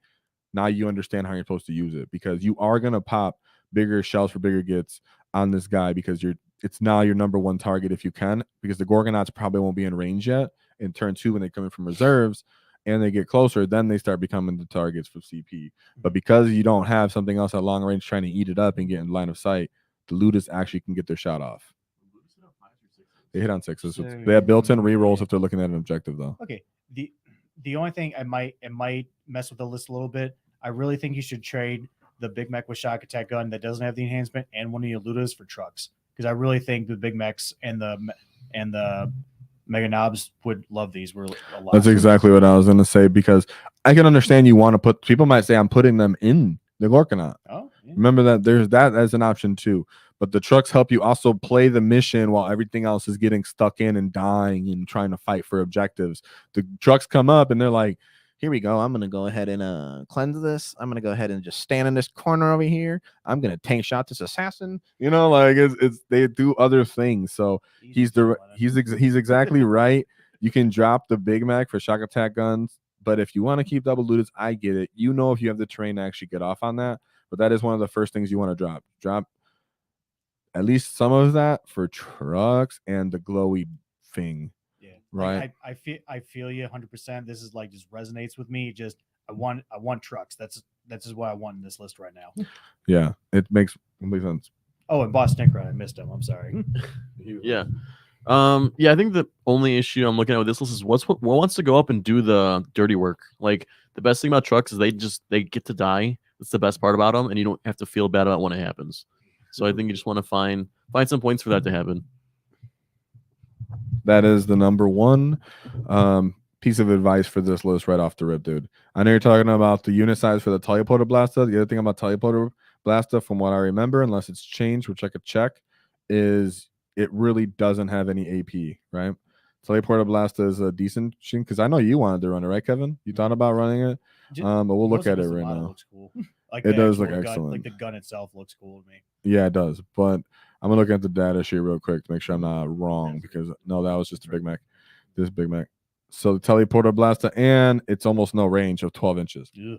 Now you understand how you're supposed to use it, because you are going to pop bigger shells for bigger gets on this guy, because it's now your number 1 target if you can, because the Gorgonauts probably won't be in range yet in turn 2 when they come in from reserves and they get closer, then they start becoming the targets for CP. But because you don't have something else at long range trying to eat it up and get in line of sight, the Ludas actually can get their shot off. They hit on 6s. So they have built-in rerolls if they're looking at an objective, though. Okay. The only thing it might mess with the list a little bit. I really think you should trade the Big Mech with shock attack gun that doesn't have the enhancement and one of your Ludas for trucks, because I really think the Big Mechs and the Mega Knobs would love these. We're a lot. That's exactly what I was going to say, because I can understand you want to put. People might say I'm putting them in the Gorkanaut. Oh, yeah. Remember that there's that as an option too. But the trucks help you also play the mission while everything else is getting stuck in and dying and trying to fight for objectives. The trucks come up and they're like, here we go. I'm going to go ahead and cleanse this. I'm going to go ahead and just stand in this corner over here. I'm going to tank shot this assassin. You know, like it's they do other things. So he's exactly right. You can drop the Big Mac for shock attack guns. But if you want to keep double looted, I get it. You know, if you have the terrain to actually get off on that. But that is one of the first things you want to drop. Drop at least some of that for trucks and the glowy thing. Yeah. Right. Like I feel you 100%. This is like just resonates with me. Just I want trucks. That's just what I want in this list right now. Yeah, it makes complete sense. Oh, and Boss Snickrun, I missed him. I'm sorry. Yeah. Yeah, I think the only issue I'm looking at with this list is what wants to go up and do the dirty work. Like, the best thing about trucks is they get to die. That's the best part about them, and you don't have to feel bad about when it happens. So I think you just want to find some points for that to happen. That is the number 1 piece of advice for this list right off the rip, dude. I know you're talking about the unit size for the Teleporter Blaster. The other thing about Teleporter Blaster, from what I remember, unless it's changed, which I could check, is it really doesn't have any AP, right? Teleporter Blaster is a decent machine, because I know you wanted to run it, right, Kevin? You thought about running it? But we'll look at it right now. Looks cool. Like it does look gun, excellent. like the gun itself looks cool to me. Yeah, it does. But I'm gonna look at the data sheet real quick to make sure I'm not wrong, because no, that was just a Big Mac. This Big Mac. So the Teleporter Blaster, and it's almost no range of 12 inches. Yeah.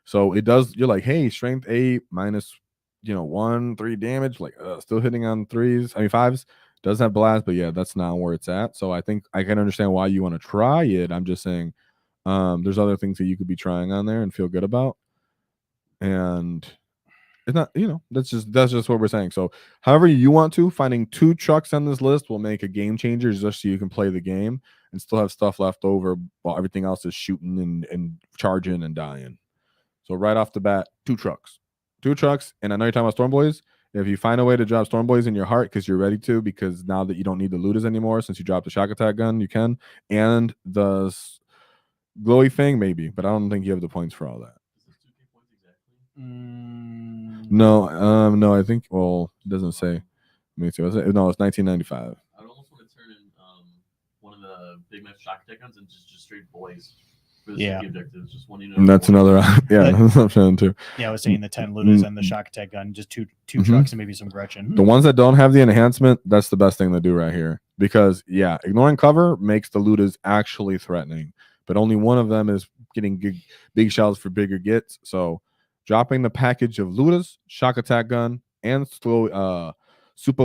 So it does. You're like, hey, strength 8 minus, 1, 3 damage. Like, still hitting on 5s. Does have blast, but yeah, that's not where it's at. So I think I can understand why you want to try it. I'm just saying, there's other things that you could be trying on there and feel good about. And it's not, that's just what we're saying. So however you want to, finding 2 trucks on this list will make a game changer, just so you can play the game and still have stuff left over while everything else is shooting and charging and dying. So right off the bat, 2 trucks. And I know you're talking about Storm Boys. If you find a way to drop Storm Boys in your heart because you're ready to, because now that you don't need the looters anymore, since you dropped the shock attack gun, you can, and the glowy thing, maybe, but I don't think you have the points for all that. No, I think, well, it doesn't say. Let me see. No, it's 1995. I'd almost want to turn in one of the Big Mac shock attack guns and just straight boys for the CP objectives. Just one, and that's another, yeah, that's an option too. Yeah, I was saying the 10 looters and the shock attack gun, just two trucks and maybe some Gretchen. The ones that don't have the enhancement, that's the best thing to do right here, because yeah, ignoring cover makes the looters actually threatening, but only one of them is getting big shells for bigger gets. So dropping the package of looters, shock attack gun, and soup of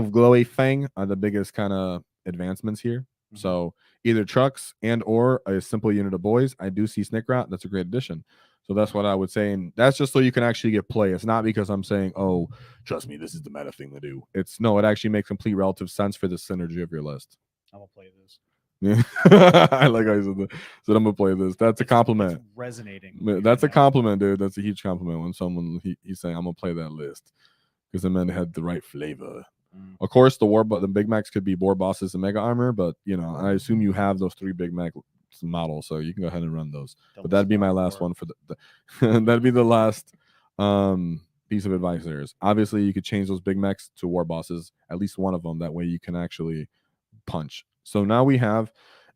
glowy fang are the biggest kind of advancements here. So either trucks and or a simple unit of boys. I do see Snickrot. That's a great addition. So that's what I would say. And that's just so you can actually get play. It's not because I'm saying, oh, trust me, this is the meta thing to do. It actually makes complete relative sense for the synergy of your list. I'm going to play this. Yeah. I like how you said that. So I'm gonna play this. That's a It's compliment. resonating. That's a right now. compliment, dude. That's a huge compliment when someone he's saying I'm gonna play that list because the men had the right flavor. Mm. Of course, the Big Macs could be war bosses and mega armor, but you know, I assume you have those 3 Big Mac models, so you can go ahead and run those. Double But that'd be my swap last war. one for the that'd be the last piece of advice there is. Obviously, you could change those Big Macs to war bosses, at least one of them. That way you can actually punch. So now we have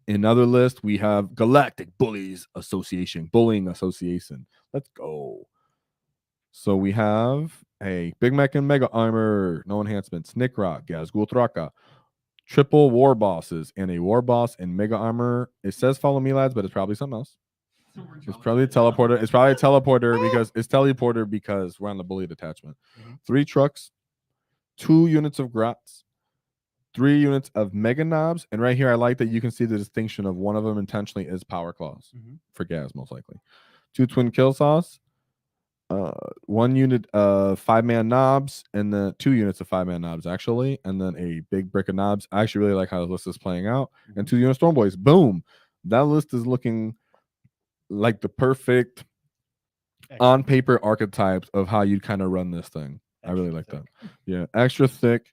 another list. We have Galactic Bullying Association. Let's go. So we have a Big Mac and Mega Armor, no enhancements, Nick Rock, Gazgul Thraka, triple war bosses, and a war boss in Mega Armor. It says follow me, lads, but it's probably something else. It's probably a teleporter. It's probably a teleporter because we're on the bully detachment. 3 trucks, 2 units of grots, 3 units of mega knobs, and right here I like that you can see the distinction of one of them intentionally is power claws for Gaz, most likely. 2 twin kill saws, 1 unit of 5-man knobs, and then 2 units of 5-man knobs actually, and then a big brick of knobs. I actually really like how the list is playing out, and 2 unit storm boys. Boom, that list is looking like the perfect on paper archetypes of how you'd kind of run this thing. I really like that. Yeah, extra thick.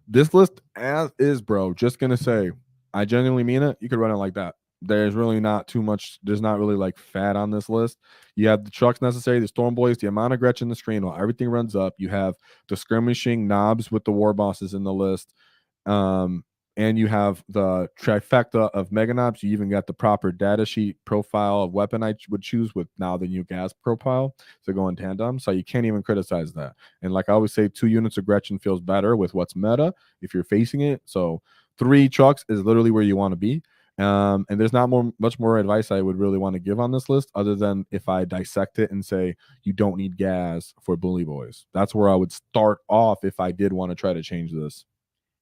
This list as is, bro. Just gonna say, I genuinely mean it. You could run it like that. There's really not too much. There's not really like fat on this list. You have the trucks necessary, the storm boys, the amount of Gretchen, the strain, while everything runs up. You have the skirmishing knobs with the war bosses in the list. And you have the trifecta of mega knobs. You even got the proper data sheet profile of weapon I would choose with now the new gas profile to go in tandem. So you can't even criticize that. And like I always say, 2 units of Gretchen feels better with what's meta if you're facing it. So 3 trucks is literally where you want to be. And there's not much more advice I would really want to give on this list other than if I dissect it and say you don't need gas for bully boys. That's where I would start off if I did want to try to change this.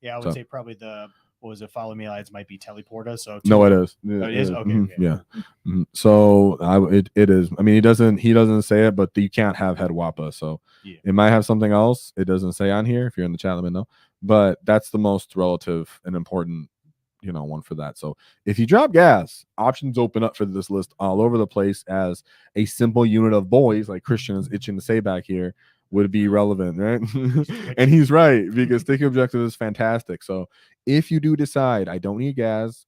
Yeah, I would say probably what was it? Follow me lights might be teleporter. So no, it is. Oh, it is okay. Okay. Yeah. So it is. I mean, he doesn't say it, but you can't have head wappa. So it might have something else. It doesn't say on here. If you're in the chat, let me know. But that's the most relative and important, one for that. So if you drop gas, options open up for this list all over the place as a simple unit of boys, like Christian is itching to say back here, would be relevant, right? And he's right, because sticky objective is fantastic. So if you do decide I don't need gas,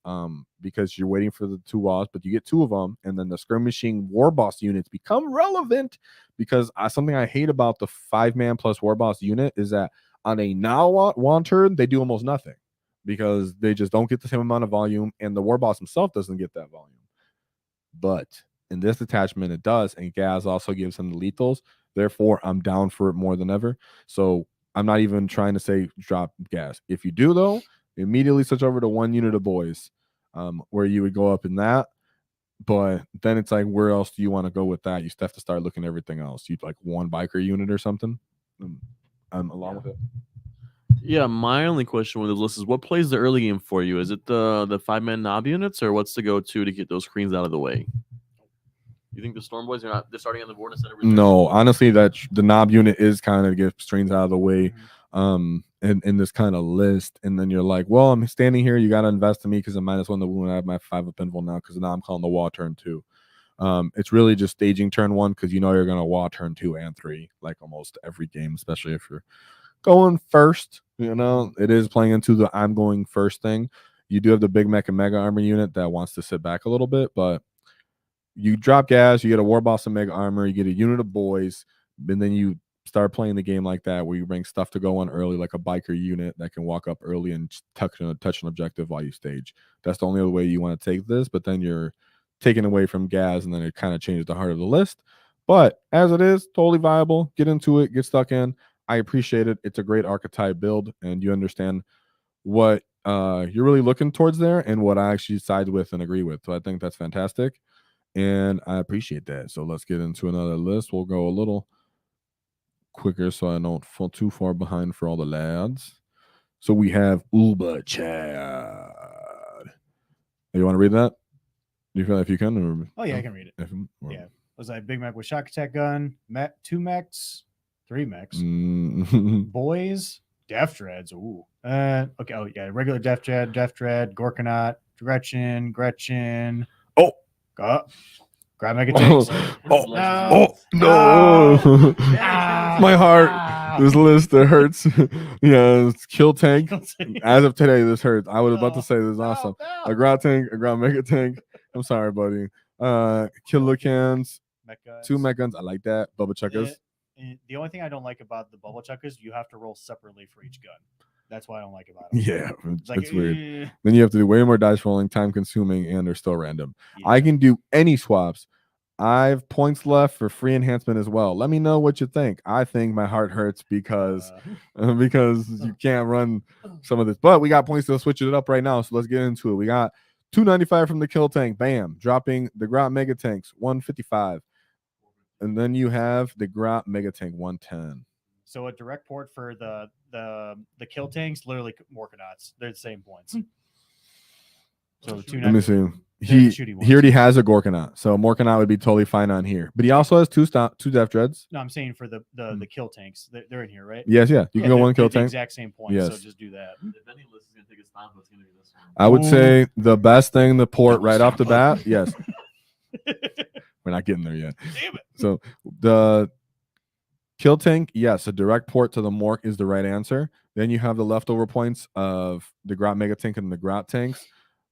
because you're waiting for the 2 walls, but you get 2 of them, and then the skirmishing war boss units become relevant, because something I hate about the 5-man plus war boss unit is that on a now one turn they do almost nothing because they just don't get the same amount of volume, and the war boss himself doesn't get that volume. But in this attachment, it does, and Gaz also gives him the lethals. Therefore, I'm down for it more than ever. So I'm not even trying to say drop gas. If you do, though, immediately switch over to 1 unit of boys, where you would go up in that. But then it's like, where else do you want to go with that? You still have to start looking at everything else. You'd like 1 biker unit or something. Along with it. Yeah, my only question with this list is what plays the early game for you? Is it the 5-man knob units, or what's the go-to to get those screens out of the way? You think the Storm Boys they're starting on the board instead of reserve? No, honestly, that the knob unit is kind of to get strains out of the way. In this kind of list, and then you're like, well, I'm standing here, you got to invest in me because I'm -1 the wound. I have my 5 of pinfall now because now I'm calling the wall turn 2. It's really just staging turn 1 because you're gonna wall turn 2 and 3 like almost every game, especially if you're going first. It is playing into the I'm going first thing. You do have the Big Mech and Mega Armor unit that wants to sit back a little bit, but you drop gas, you get a War Boss and Mega Armor, you get a unit of boys, and then you start playing the game like that where you bring stuff to go on early, like a biker unit that can walk up early and touch an objective while you stage. That's the only other way you want to take this, but then you're taken away from gas, and then it kind of changes the heart of the list. But as it is, totally viable. Get into it, get stuck in. I appreciate it. It's a great archetype build, and you understand what you're really looking towards there and what I actually side with and agree with. So I think that's fantastic. And I appreciate that. So let's get into another list. We'll go a little quicker so I don't fall too far behind for all the lads. So we have Uba Chad. You want to read that? Do you feel if you can? Or, Oh, yeah, I can read it. Yeah. Was I Big Mac with shock attack gun, 2 mechs, 3 mechs, boys, Death Dreads. Ooh. Okay. Oh, yeah. Regular Death Dread, Gorkanaut, Gretchen. Oh. Grab Mega Tanks. Oh, No. no. Ah. My heart. Ah. This list that hurts. Yeah, it's Kill Tank. As of today, this hurts. I was about to No. say this is No, awesome. no. A Grout Tank, a Grout Mega Tank. I'm sorry, buddy. Killer Cans, Mech guns. 2 Mech Guns. I like that. Bubba Chuckers. The only thing I don't like about the bubble chuck is you have to roll separately for each gun. That's what I don't like about it. Yeah, It's it's weird. eh. Then you have to do way more dice rolling, time consuming, and they're still random. Yeah. I can do any swaps. I have points left for free enhancement as well. Let me know what you think. I think my heart hurts because you can't run some of this. But we got points to switch it up right now, so let's get into it. We got 295 from the Kill Tank. Bam. Dropping the Grot Mega Tanks, 155. And then you have the Grot Mega Tank, 110. So a direct port for the kill tanks, literally Morkanauts. They're the same points. So Let me see. They're the shooty ones. He already has a Gorkanaut, so Morkanaut would be totally fine on here. But he also has two Death Dreads. No, I'm saying for the kill tanks. They're in here, right? Yes, yeah. You can go they're- one Kill they're the Tank. exact same points. So Yes. just do that. If any list is gonna take a Stompa, it's gonna be this one. I would Ooh. say the best thing to port right off the bat. Yes. We're not getting there yet. Damn it. So the Kill Tank, yes, a direct port to the Mork is the right answer. Then you have the leftover points of the Grot Mega Tank and the Grot Tanks.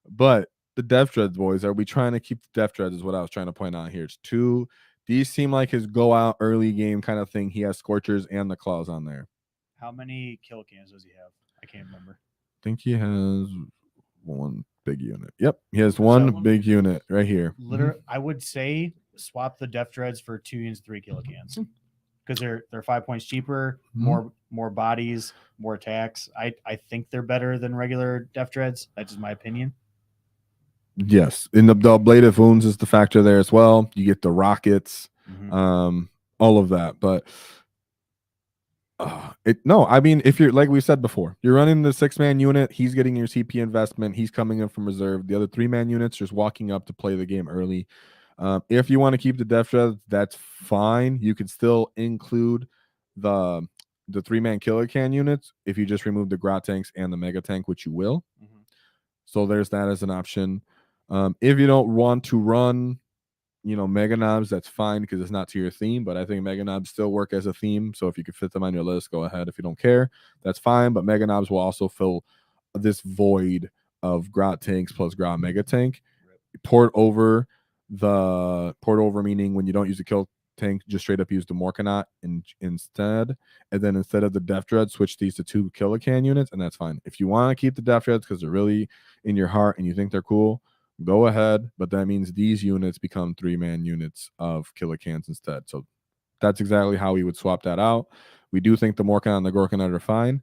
But the Death Dreads, boys, are we trying to keep the Death Dreads is what I was trying to point out here. It's two. These seem like his go out early game kind of thing. He has Scorchers and the Claws on there. How many kill cans does he have? I can't remember. I think he has one big unit. Yep, he has one big unit right here. Literally, I would say swap the Death Dreads for 2 units, 3 kilocans. Because they're 5 points cheaper, more bodies, more attacks. I think they're better than regular Death Dreads. That's just my opinion. Yes, in the Blade of Wounds is the factor there as well. You get the rockets, all of that. But I mean, if you're like we said before, you're running the 6-man unit. He's getting your CP investment. He's coming in from reserve. The other 3-man units just walking up to play the game early. If you want to keep the Death Dread, that's fine. You could still include the 3-man Killer Can units if you just remove the Grot Tanks and the Mega Tank, which you will. So there's that as an option. If you don't want to run, Mega Knobs, that's fine because it's not to your theme. But I think Mega Knobs still work as a theme. So if you could fit them on your list, go ahead. If you don't care, that's fine. But Mega Knobs will also fill this void of Grot Tanks plus Grot Mega Tank. Port over meaning when you don't use the Kill Tank, just straight up use the Morkanaut instead. And then instead of the Death Dread, switch these to 2 Killacan units, and that's fine. If you want to keep the Death Dreads because they're really in your heart and you think they're cool, go ahead. But that means these units become 3-man units of Killacans instead. So that's exactly how we would swap that out. We do think the Morkanaut and the Gorkanaut are fine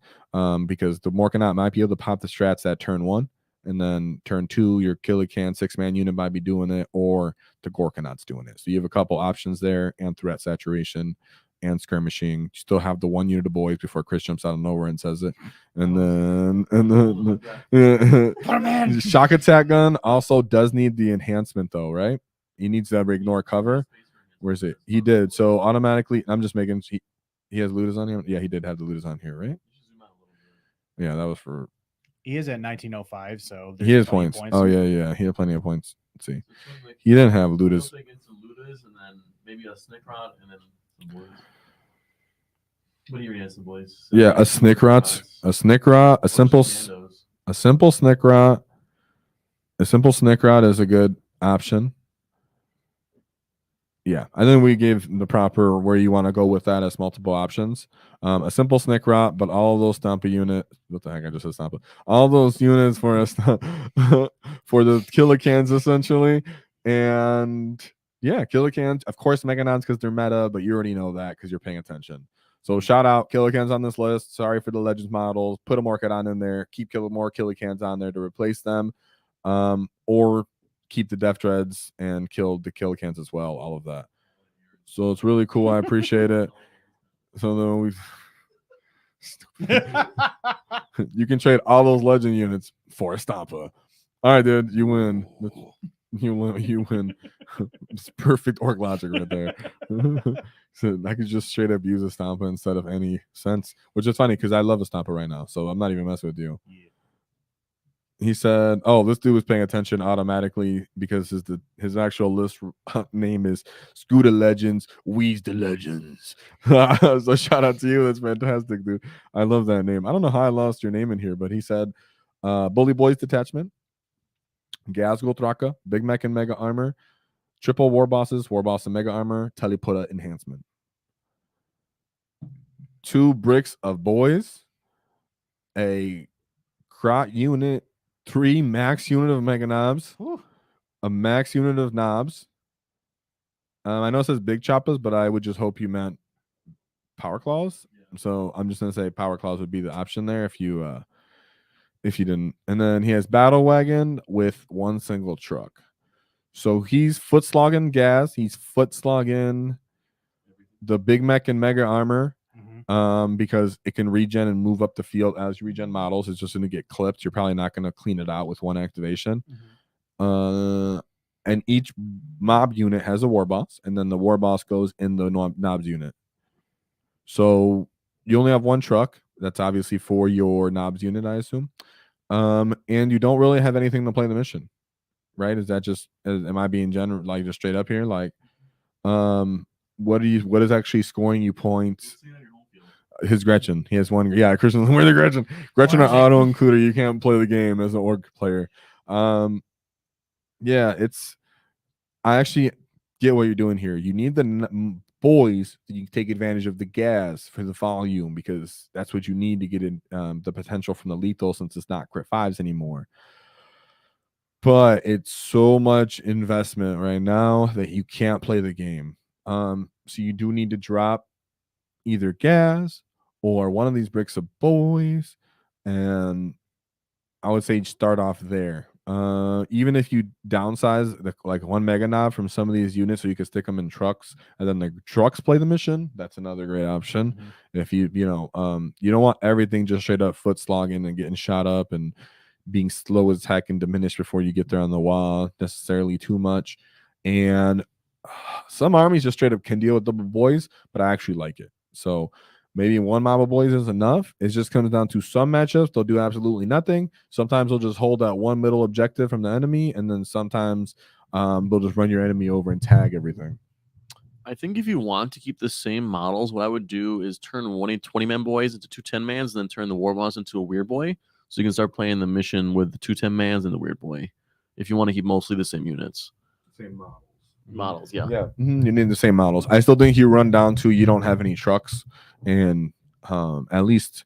because the Morkanaut might be able to pop the strats at turn 1. And then turn 2, your Killacan 6-man unit might be doing it, or the Gorkanaut's doing it. So you have a couple options there, and threat saturation and skirmishing. You still have the 1 unit of boys before Chris jumps out of nowhere and says it. And then shock attack gun also does need the enhancement though, right? He needs to ignore cover. Where's it? He did. So automatically, I'm just making he has Ludas on him. Yeah, he did have the Ludas on here, right? Yeah, that was for. He is at 1905, so he has points. Oh yeah, he had plenty of points. Let's see, he didn't have Ludas. And then maybe a Snickrot and then some boys. What do you read? Some boys. Yeah, a Snickrot, a simple Snickrot. A simple Snickrot is a good option. Yeah, I think we gave the proper where you want to go with that as multiple options. A simple Snickrot, but all of those Stompa units. What the heck? I just said Stompa. All those units for for the Killacans essentially, and yeah, Killacans. Of course, Meganons because they're meta, but you already know that because you're paying attention. So shout out Killacans on this list. Sorry for the Legends models. Put a Morkadon in there. Keep more Killacans on there to replace them, or keep the Death Dreads and kill the Killacans as well, all of that. So it's really cool. I appreciate it. So then you can trade all those legend units for a Stompa. All right, dude, you win. You win. It's perfect orc logic right there. So I could just straight up use a Stompa instead of any sense, which is funny because I love a Stompa right now. So I'm not even messing with you. he said, "Oh, this dude was paying attention automatically because his actual list name is Scooter Legends, We's the Legends." So shout out to you. That's fantastic, dude. I love that name. I don't know how I lost your name in here, but he said, "Bully Boys Detachment, Gazgul Thraka, Big Mech and Mega Armor, Triple War Bosses, War Boss and Mega Armor, Telepota Enhancement, 2 bricks of boys, a Crot unit, 3 max unit of Mega Knobs, a max unit of knobs. I know it says big choppas, but I would just hope you meant power claws. So I'm just gonna say power claws would be the option there if you didn't. And then he has battle wagon with 1 single truck. So he's foot slogging gas. He's foot slogging the Big Mech and Mega Armor. Because it can regen and move up the field as you regen models. It's just going to get clipped. You're probably not going to clean it out with 1 activation. And each mob unit has a war boss, and then the war boss goes in the knobs unit. So you only have 1 truck. That's obviously for your knobs unit, I assume. And you don't really have anything to play the mission, right? Is that just am I being general, like just straight up here? Like, what is actually scoring you points? His Gretchen. He has 1. Yeah, Christian. Where's the Gretchen? Gretchen are auto included. You can't play the game as an orc player. Yeah, I actually get what you're doing here. You need the boys that you take advantage of the gas for the volume because that's what you need to get in the potential from the lethal since it's not crit 5s anymore. But it's so much investment right now that you can't play the game. So you do need to drop either gas or 1 of these bricks of boys, and I would say start off there. Even if you downsize like 1 mega knob from some of these units, so you can stick them in trucks, and then the trucks play the mission. That's another great option. If you don't want everything just straight up foot slogging and getting shot up and being slow as heck and diminished before you get there on the wall necessarily too much. And some armies just straight up can deal with double boys, but I actually like it. So maybe 1 mob of boys is enough. It just comes down to some matchups. They'll do absolutely nothing. Sometimes they'll just hold that 1 middle objective from the enemy. And then sometimes they'll just run your enemy over and tag everything. I think if you want to keep the same models, what I would do is turn 1 20-man boys into 2 10-mans, and then turn the war boss into a weird boy. So you can start playing the mission with the 2 10-mans and the weird boy. If you want to keep mostly the same units. Same models. Models, yeah. Yeah. You need the same models. I still think you run down to you don't have any trucks, and at least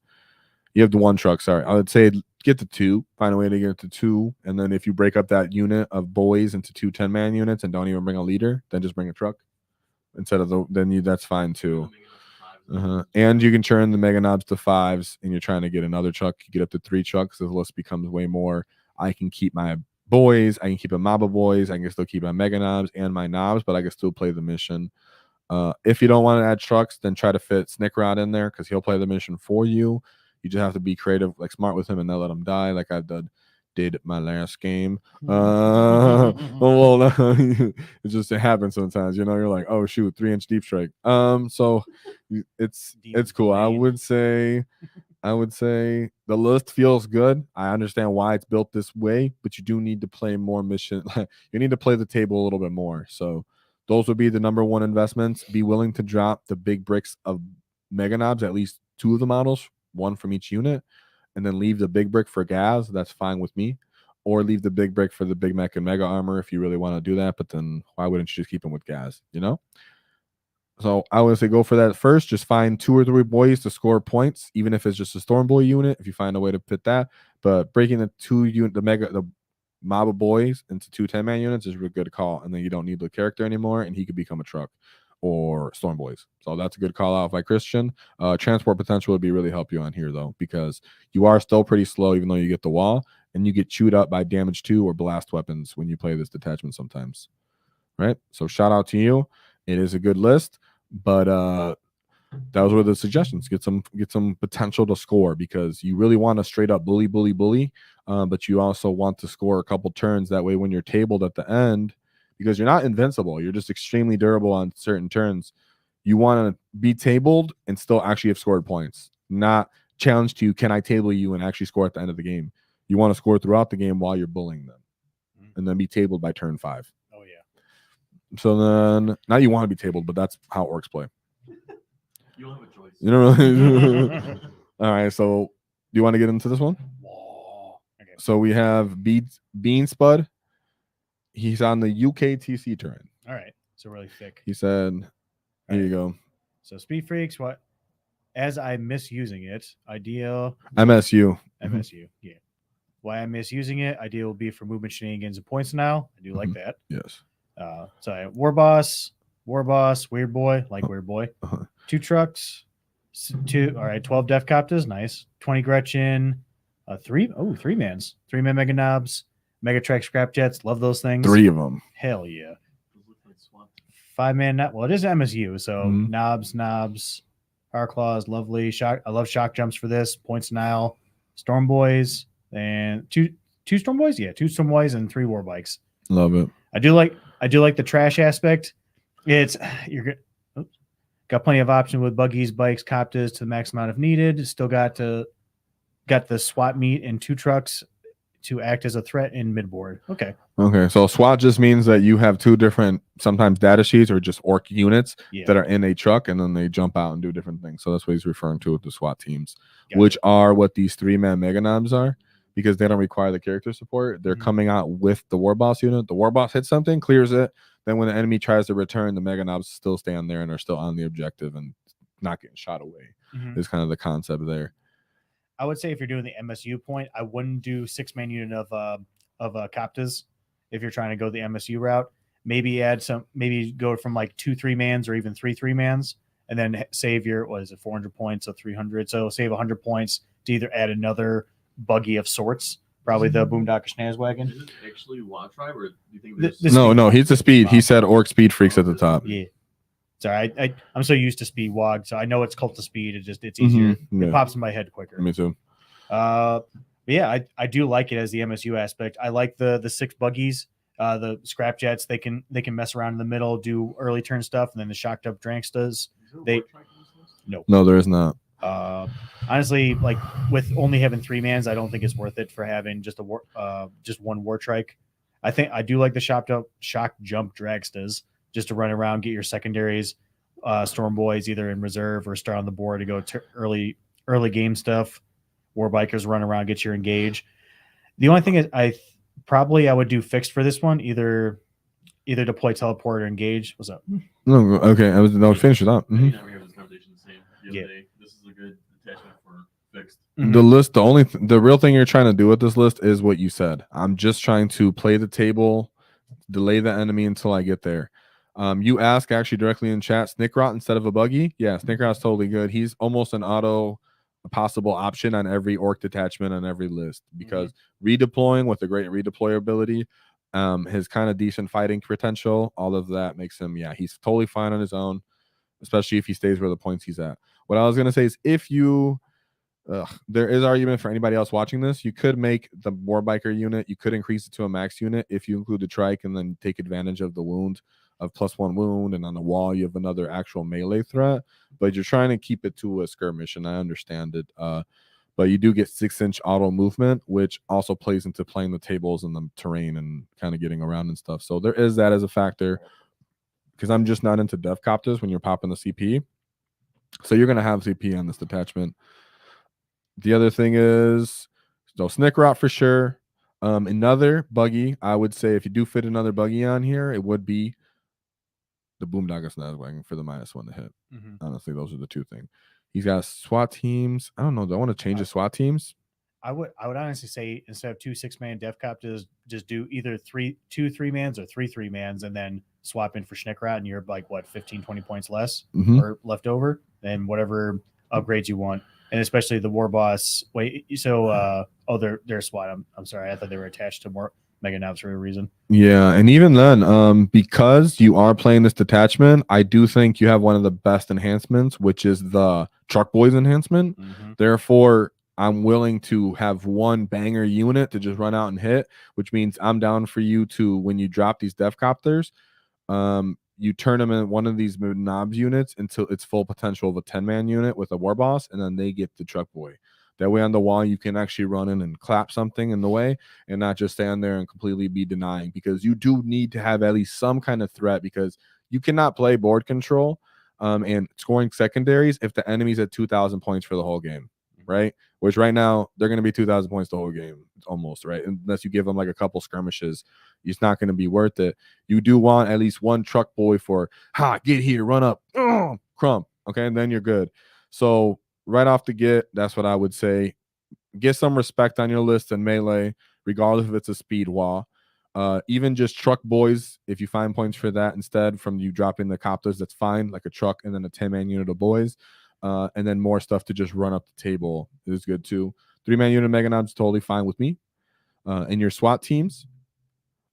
you have the 1 truck. Sorry, I would say get the 2. Find a way to get to 2, and then if you break up that unit of boys into 2 10-man units and don't even bring a leader, then just bring a truck instead of that's fine too. And you can turn the mega knobs to 5s, and you're trying to get another truck. You get up to 3 trucks. The list becomes way more. I can keep my boys, I can keep a mob of boys, I can still keep my mega knobs and my knobs, but I can still play the mission. If you don't want to add trucks, then try to fit Snickrod in there because he'll play the mission for you. You just have to be creative, like smart with him, and not let him die like I did my last game. Well, it happens sometimes, you're like, oh shoot, 3-inch deep strike. So it's cool. I would say the list feels good. I understand why it's built this way, but you do need to play more mission. You need to play the table a little bit more. So those would be the number 1 investments. Be willing to drop the big bricks of mega knobs, at least 2 of the models, 1 from each unit, and then leave the big brick for gas. That's fine with me. Or leave the big brick for the Big Mech and Mega Armor if you really want to do that. But then why wouldn't you just keep them with gas, So I would say go for that first. Just find 2 or 3 boys to score points, even if it's just a Storm Boy unit. If you find a way to fit that, but breaking the mob of boys into 2 10-man units is a really good call, and then you don't need the character anymore, and he could become a truck or Storm Boys. So that's a good call out by Christian. Transport potential would be really help you on here though, because you are still pretty slow even though you get the wall, and you get chewed up by damage 2 or blast weapons when you play this detachment sometimes. Right? So shout out to you. It is a good list, but those were the suggestions. Get some potential to score because you really want to straight up bully, but you also want to score a couple turns. That way, when you're tabled at the end, because you're not invincible, you're just extremely durable on certain turns. You want to be tabled and still actually have scored points, not challenge to can I table you and actually score at the end of the game. You want to score throughout the game while you're bullying them, Mhm. and then be tabled by turn 5. Oh yeah. So then, now you want to be tabled, but that's how orcs play. You don't have a choice. You know. All right. So, do you want to get into this one? Whoa. Okay. So we have Bean Spud. He's on the UKTC terrain. All right. So really thick. He said, "Here you go, So Speed Freaks, what? As I'm misusing it, ideal MSU." MSU. Yeah. Why I'm misusing it, ideal will be for movement shenanigans and points now. I do like Mhm. that. Yes. So War Boss, Weird Boy, like Weird Boy. Uh-huh. 2 trucks, 2. All right, 12 Def Copters, nice. 20 Gretchen, 3 mans, 3-man Mega Knobs, Mega Track Scrap Jets. Love those things. 3 of them. Hell yeah. Those look like swamp. 5-man. Well, it is MSU, so Mhm. knobs, Power Claws, lovely. I love shock jumps for this. Points Nile, Storm Boys, and two Storm Boys. Yeah, 2 Storm Boys and 3 War Bikes. Love it. I do like the trash aspect. It's got plenty of options with buggies, bikes, copters to the max amount if needed. Still got the SWAT meet and 2 trucks to act as a threat in midboard. Okay. Okay. So SWAT just means that you have 2 different sometimes data sheets or just orc units Yeah. that are in a truck, and then they jump out and do different things. So that's what he's referring to with the SWAT teams, Gotcha. which are what these 3-man Mega Knobs are, because they don't require the character support. They're Mhm. coming out with the War Boss unit. The War Boss hits something, clears it. Then when the enemy tries to return, the Mega Knobs still stand there and are still on the objective and not getting shot away. Mhm. Is kind of the concept there. I would say if you're doing the MSU point, I wouldn't do 6-man unit of Coptas if you're trying to go the MSU route. Maybe go from like 2 3-mans or even 3 3-mans, and then save your 400 points, so 300. So save 100 points to either add another buggy of sorts, probably the Boondockish Nazwagon. Is it actually WAAAGH tribe, or do you think The- there's the No, speed no, bump. he's the speed. He Bump. said Orc Speed Freaks at the top. Yeah. Sorry, I'm so used to Speed WAAAGH, so I know it's Cult to Speed. It's easier. Mhm, It yeah. pops in my head quicker. Me too. But yeah, I do like it as the MSU aspect. I like the 6 buggies, the scrap jets. They can mess around in the middle, do early turn stuff, and then the shocked up Drangstas. Is there a they- WAAAGH tribe in this list? No. No, there is not. Honestly, like with only having 3-mans, I don't think it's worth it for having just one war trike. I think I do like the shock jump Dragstas just to run around, get your secondaries, Storm Boys either in reserve or start on the board to go early game stuff. War Bikers run around, get your engage. The only thing is I would do fixed for this one, either deploy teleport or engage. What's up? No, okay. No, finish it up. I think now we have this conversation the same the other Yeah. day. This is a good attachment for fixed. The list, the real thing you're trying to do with this list is what you said. I'm just trying to play the table, delay the enemy until I get there. You ask actually directly in chat, Snickrot instead of a buggy. Yeah, Snickrot's totally good. He's almost an auto possible option on every orc detachment on every list because redeploying with a great redeployability, his kind of decent fighting potential, all of that makes him, he's totally fine on his own, especially if he stays where the points he's at. What I was going to say is if you there is argument for anybody else watching this. You could make the war biker unit. You could increase it to a max unit if you include the trike and then take advantage of the wound of +1 wound. And on the wall, you have another actual melee threat. But you're trying to keep it to a skirmish, and I understand it. But you do get 6-inch auto movement, which also plays into playing the tables and the terrain and kind of getting around and stuff. So there is that as a factor. Because I'm just not into dev copters when you're popping the CP. So you're going to have CP on this detachment. The other thing is, so Snickrot for sure. Another buggy, I would say if you do fit another buggy on here, it would be the Boondockish Nazwagon for the -1 to hit. Honestly, those are the 2 things. He's got SWAT teams. I don't know. Do I want to change the SWAT teams? I would honestly say instead of 2 6-man dev copters, just do either 2 3-mans or 3 3-mans and then swap in for Snickrot, and you're like 15 20 points less or left over than whatever upgrades you want. And especially the war boss. Wait, so they're SWAT. I'm sorry, I thought they were attached to more Mega Knobs for a reason. Yeah, and even then, because you are playing this detachment, I do think you have one of the best enhancements, which is the Truck Boys enhancement. Therefore, I'm willing to have one banger unit to just run out and hit, which means I'm down for you to, when you drop these dev copters, you turn them in one of these knobs units until its full potential of a 10-man unit with a war boss, and then they get the Truck Boy. That way on the wall, you can actually run in and clap something in the way and not just stand there and completely be denying, because you do need to have at least some kind of threat, because you cannot play board control and scoring secondaries if the enemy's at 2,000 points for the whole game, right? Which right now, they're going to be 2,000 points the whole game, almost, right? Unless you give them like a couple skirmishes, it's not going to be worth it. You do want at least one truck boy for, get here, run up, crump, okay? And then you're good. So right off the get, that's what I would say. Get some respect on your list in melee, regardless if it's a speed wall. Even just truck boys, if you find points for that instead from you dropping the copters, that's fine, like a truck and then a 10-man unit of boys. And then more stuff to just run up the table is good too. 3-man unit Mega Knobs totally fine with me. And your SWAT teams,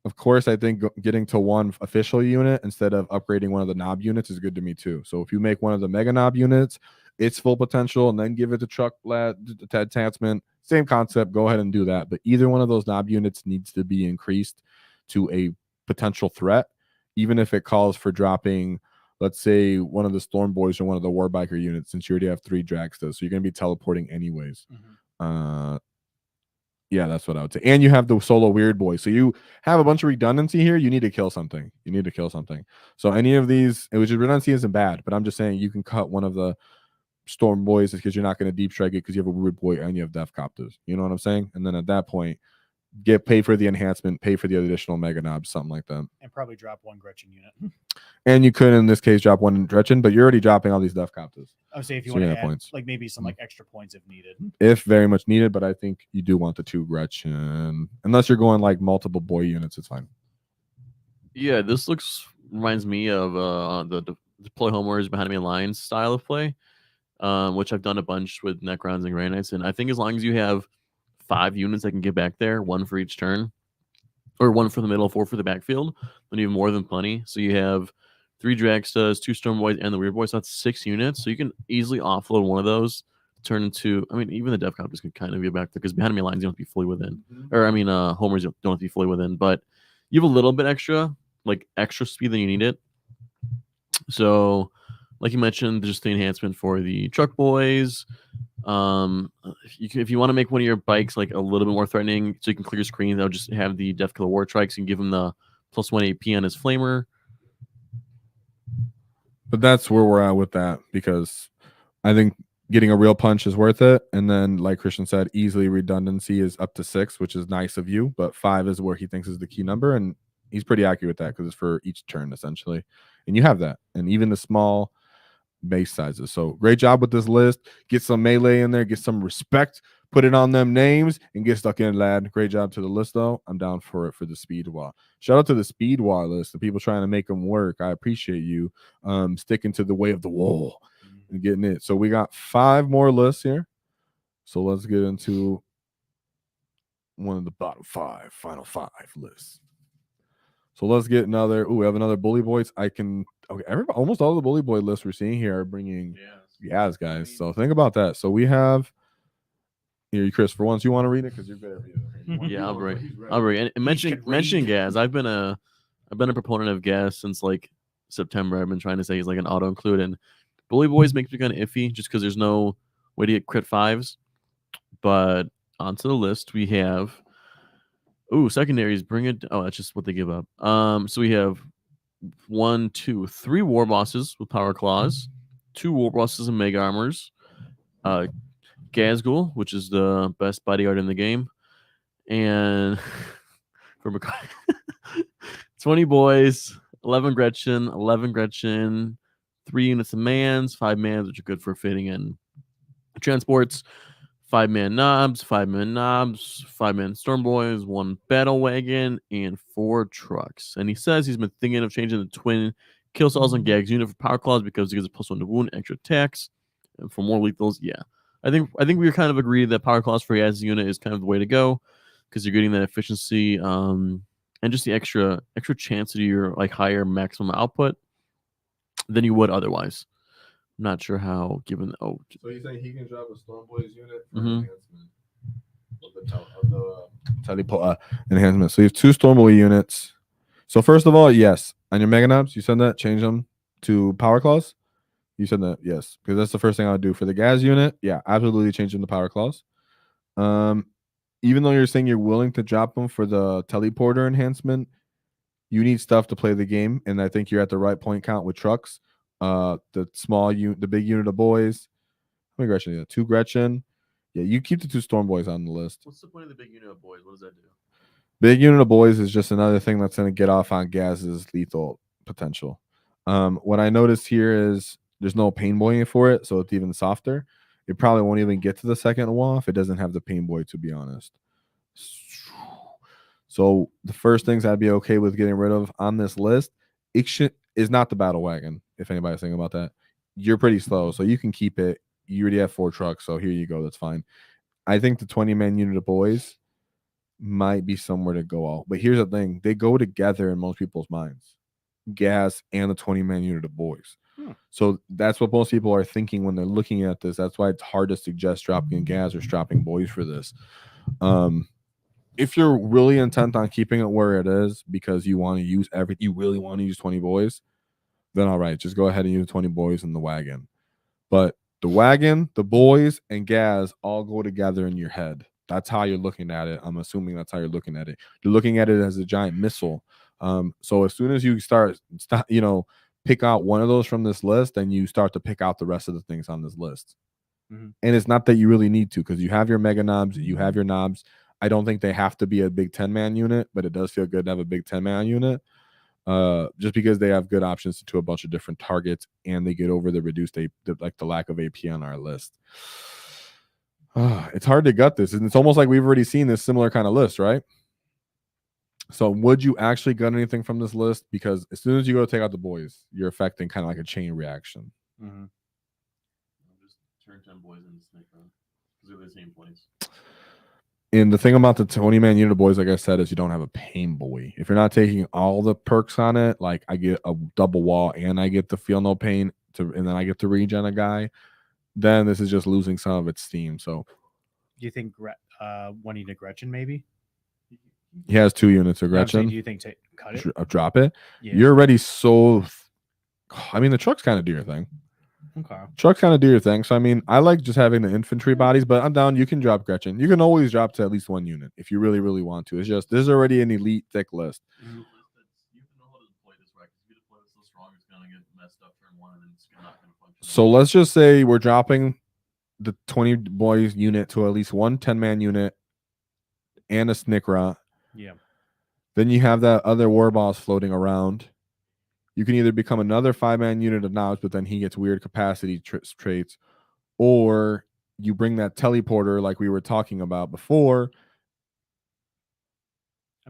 of course, I think getting to one official unit instead of upgrading one of the knob units is good to me too. So if you make one of the Mega Knob units its full potential and then give it to truck lad attachment, same concept, go ahead and do that. But either one of those knob units needs to be increased to a potential threat, even if it calls for dropping, let's say, one of the Storm Boys or one of the Warbiker units, since you already have 3 Dragsters, so you're going to be teleporting anyways. Yeah, that's what I would say. And you have the solo Weird Boy, so you have a bunch of redundancy here. You need to kill something. So any of these, which is redundancy isn't bad, but I'm just saying you can cut one of the Storm Boys because you're not going to deep strike it because you have a Weird Boy and you have Death Copters. You know what I'm saying? And then at that point, get paid for the enhancement, pay for the additional Mega Knobs, something like that. And probably drop 1 Gretchen unit. And you could, in this case, drop 1 Gretchen, but you're already dropping all these Death Copters. I would say if you So want yeah, to add points. like maybe some like extra points if needed. If very much needed, but I think you do want the 2 Gretchen. Unless you're going like multiple boy units, it's fine. Yeah, this reminds me of the deploy homers behind enemy lines style of play, which I've done a bunch with Necrons and Grey Knights. And I think as long as you have 5 units that can get back there, 1 for each turn, or 1 for the middle, 4 for the backfield, then you have more than plenty. So you have 3 Dragstas, 2 Storm Boys, and the Weird Boys. So that's 6 units. So you can easily offload one of those, turn into, I mean, even the Death Copters can kind of get back there because behind enemy lines you don't have to be fully within. Or, I mean, homers don't have to be fully within. But you have a little bit extra, like extra speed than you need it. So, like you mentioned, just the enhancement for the Truck Boys. If you want to make one of your bikes like a little bit more threatening, so you can clear screens, I'll just have the Death Killer War Trikes and give him the +1 AP on his Flamer. But that's where we're at with that, because I think getting a real punch is worth it. And then, like Christian said, easily redundancy is up to 6, which is nice of you, but 5 is where he thinks is the key number. And he's pretty accurate with that because it's for each turn essentially. And you have that. And even the small base sizes. So great job with this list. Get some melee in there, get some respect, put it on them names, and get stuck in, lad. Great job to the list, though. I'm down for it for the speed wall. Shout out to the speed wall list, the people trying to make them work. I appreciate you sticking to the way of the wall and getting it. So we got 5 more lists here. So let's get into one of the bottom 5, final 5 lists. So let's get another. We have another Bully Boys. Almost all the Bully Boy lists we're seeing here are bringing Yaz guys. So think about that. So we have here, Chris. For once, you want to read it because you're good at reading. Yeah, I'll bring. And mentioning Gaz, I've been a proponent of Gaz since like September. I've been trying to say he's like an auto include, and Bully Boys makes me kind of iffy just because there's no way to get crit 5s. But onto the list we have. Secondaries, bring it. Oh, that's just what they give up. So we have 1, 2, 3 war bosses with power claws, 2 war bosses and mega armors, Gazgul, which is the best bodyguard in the game, and for 20 boys, 11 Gretchen, 3 units of mans, 5 mans, which are good for fitting in transports. 5-man knobs, 5-man Storm Boys, 1 battle wagon, and 4 trucks. And he says he's been thinking of changing the twin kill cells and gags unit for power claws because it gives a +1 to wound, extra attacks, and for more lethals. Yeah, I think we kind of agreed that power claws for Yaz's unit is kind of the way to go because you're getting that efficiency and just the extra chance to your like higher maximum output than you would otherwise. Not sure how, given So you say he can drop a Storm Boys unit for enhancement of the enhancement. So you have 2 Storm Boy units. So first of all, yes, on your Mega Knobs, you said that change them to Power Claws. You said that, yes, because that's the first thing I would do for the Gaz unit. Yeah, absolutely change them to Power Claws. Even though you're saying you're willing to drop them for the teleporter enhancement, you need stuff to play the game, and I think you're at the right point count with trucks. The big unit of boys. How many Gretchen? Yeah, 2 Gretchen. Yeah, you keep the 2 Storm Boys on the list. What's the point of the big unit of boys? What does that do? Big unit of boys is just another thing that's going to get off on Gaz's lethal potential. What I noticed here is there's no pain boy for it, so it's even softer. It probably won't even get to the second wall if it doesn't have the pain boy, to be honest. So the first things I'd be okay with getting rid of on this list, is not the battle wagon, if anybody's thinking about that. You're pretty slow, so you can keep it. You already have 4 trucks, so here you go. That's fine. I think the 20-man unit of boys might be somewhere to go out. But here's the thing. They go together in most people's minds. Gas and the 20-man unit of boys. So that's what most people are thinking when they're looking at this. That's why it's hard to suggest dropping gas or dropping boys for this. If you're really intent on keeping it where it is because you want to use you really want to use 20 boys, then all right, just go ahead and use 20 boys in the wagon. But the wagon, the boys, and gas all go together in your head. That's how you're looking at it. I'm assuming that's how you're looking at it. You're looking at it as a giant missile. So as soon as you pick out one of those from this list, then you start to pick out the rest of the things on this list. And it's not that you really need to, because you have your mega knobs, you have your knobs. I don't think they have to be a big 10-man unit, but it does feel good to have a big 10-man unit. Just because they have good options to a bunch of different targets, and they get over the reduced the lack of AP on our list. It's hard to gut this, and it's almost like we've already seen this similar kind of list, right? So would you actually gut anything from this list? Because as soon as you go to take out the boys, you're affecting kind of like a chain reaction. Just turn 10 boys into snake run because they're the same points. And the thing about the 20-man unit of boys, like I said, is you don't have a pain boy. If you're not taking all the perks on it, like I get a double wall and I get to feel no pain, and then I get to regen a guy, then this is just losing some of its steam. So, do you think one unit Gretchen maybe? He has 2 units of Gretchen. Do you think to cut it? Drop it? Yeah. You're already so. I mean, the trucks kind of do your thing. Okay. Trucks kind of do your thing. So, I mean, I like just having the infantry bodies, but I'm down. You can drop Gretchen. You can always drop to at least 1 unit if you really, really want to. It's just, there's already an elite thick list. You know how to deploy this right. If you deploy it so strong, it's going to get messed up turn 1, and then it's not going to function. So, let's just say we're dropping the 20 boys unit to at least 1 10-man unit and a Snickra. Yeah. Then you have that other war boss floating around. You can either become another 5-man unit of knobs, but then he gets weird capacity traits, or you bring that teleporter like we were talking about before,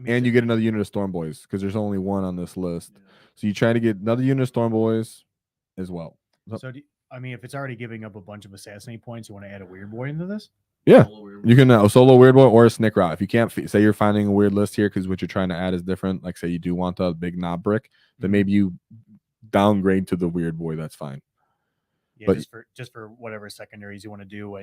and you get another unit of Storm Boys because there's only 1 on this list. Yeah. So you try to get another unit of Storm Boys as well. So, if it's already giving up a bunch of assassinate points, you want to add a weird boy into this? Yeah, you can a solo weird boy or a snick rot. If you can't say you're finding a weird list here because what you're trying to add is different, like say you do want the big knob brick, then maybe you downgrade to the weird boy. That's fine. Yeah, but just for whatever secondaries you want to do,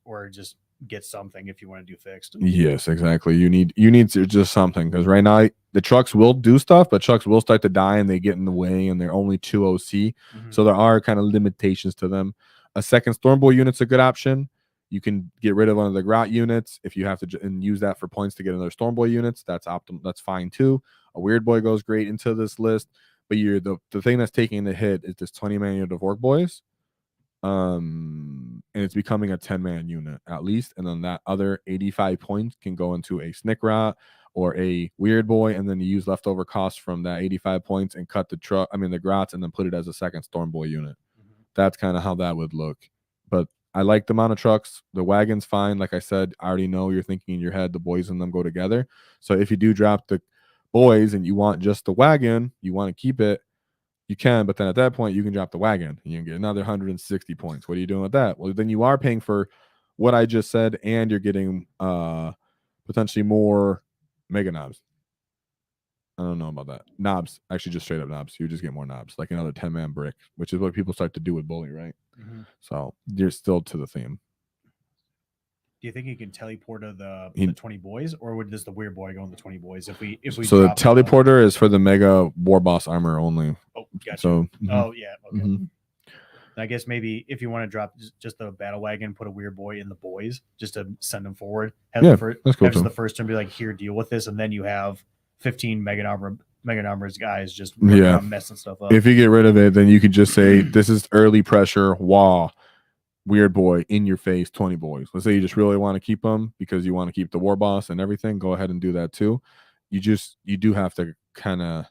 or just get something if you want to do fixed. Yes, exactly. You need to just something, because right now the trucks will do stuff, but trucks will start to die and they get in the way, and they're only 2 OC, so there are kind of limitations to them. A second Storm Boy unit's a good option. You can get rid of one of the Grot units if you have to, and use that for points to get another Storm Boy units. That's optimal. That's fine too. A Weird Boy goes great into this list, but the thing that's taking the hit is this 20-man unit of Ork Boys, and it's becoming a 10-man unit at least, and then that other 85 points can go into a Snick Rot or a Weird Boy, and then you use leftover costs from that 85 points and cut the Grots, and then put it as a second Storm Boy unit. That's kind of how that would look, but I like the amount of trucks. The wagon's fine. Like I said, I already know you're thinking in your head the boys and them go together. So if you do drop the boys and you want just the wagon, you want to keep it, you can. But then at that point, you can drop the wagon and you can get another 160 points. What are you doing with that? Well, then you are paying for what I just said, and you're getting potentially more mega knobs. I don't know about that. Knobs, actually just straight up knobs. You just get more knobs, like another 10-man brick, which is what people start to do with bully, right? So you're still to the theme. Do you think you can teleport to the 20 boys, or would the weird boy go in the 20 boys if we So the teleporter is for the mega war boss armor only. Oh, gotcha. So oh yeah. Okay. I guess maybe if you want to drop just the battle wagon, put a weird boy in the boys just to send them forward. Have Yeah, that's cool have too. the first turn be like, here, deal with this, and then you have 15 mega numbers guys just running around messing stuff up. If you get rid of it, then you could just say this is early pressure. Wah, weird boy in your face. 20 boys. Let's say you just really want to keep them because you want to keep the war boss and everything. Go ahead and do that too. You do have to kind of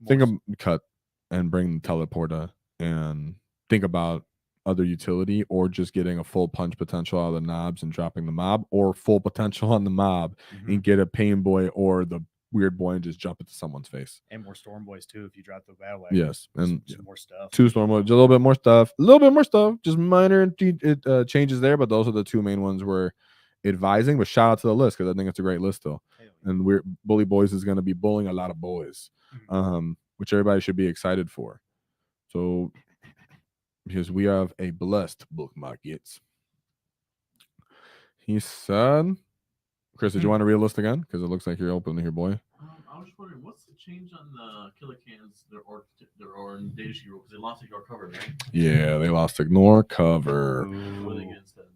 think of cut and bring the teleporter and think about other utility, or just getting a full punch potential out of the knobs and dropping the mob, or full potential on the mob and get a pain boy or the weird boy and just jump into someone's face. And more storm boys too if you drop the battle wagon. Yes, and just more stuff. 2 storm boys, a little bit more stuff, just minor changes there, but those are the 2 main ones we're advising. But shout out to the list because I think it's a great list still. And we're bully boys is going to be bullying a lot of boys, which everybody should be excited for. So because we have a blessed book market. He said, Chris, did you want to read a list again? Because it looks like you're open here, boy. I was just wondering, what's the change on the killer cans, their data sheet rule? Because they lost ignore cover, right? Yeah, they lost ignore cover. What are they against then?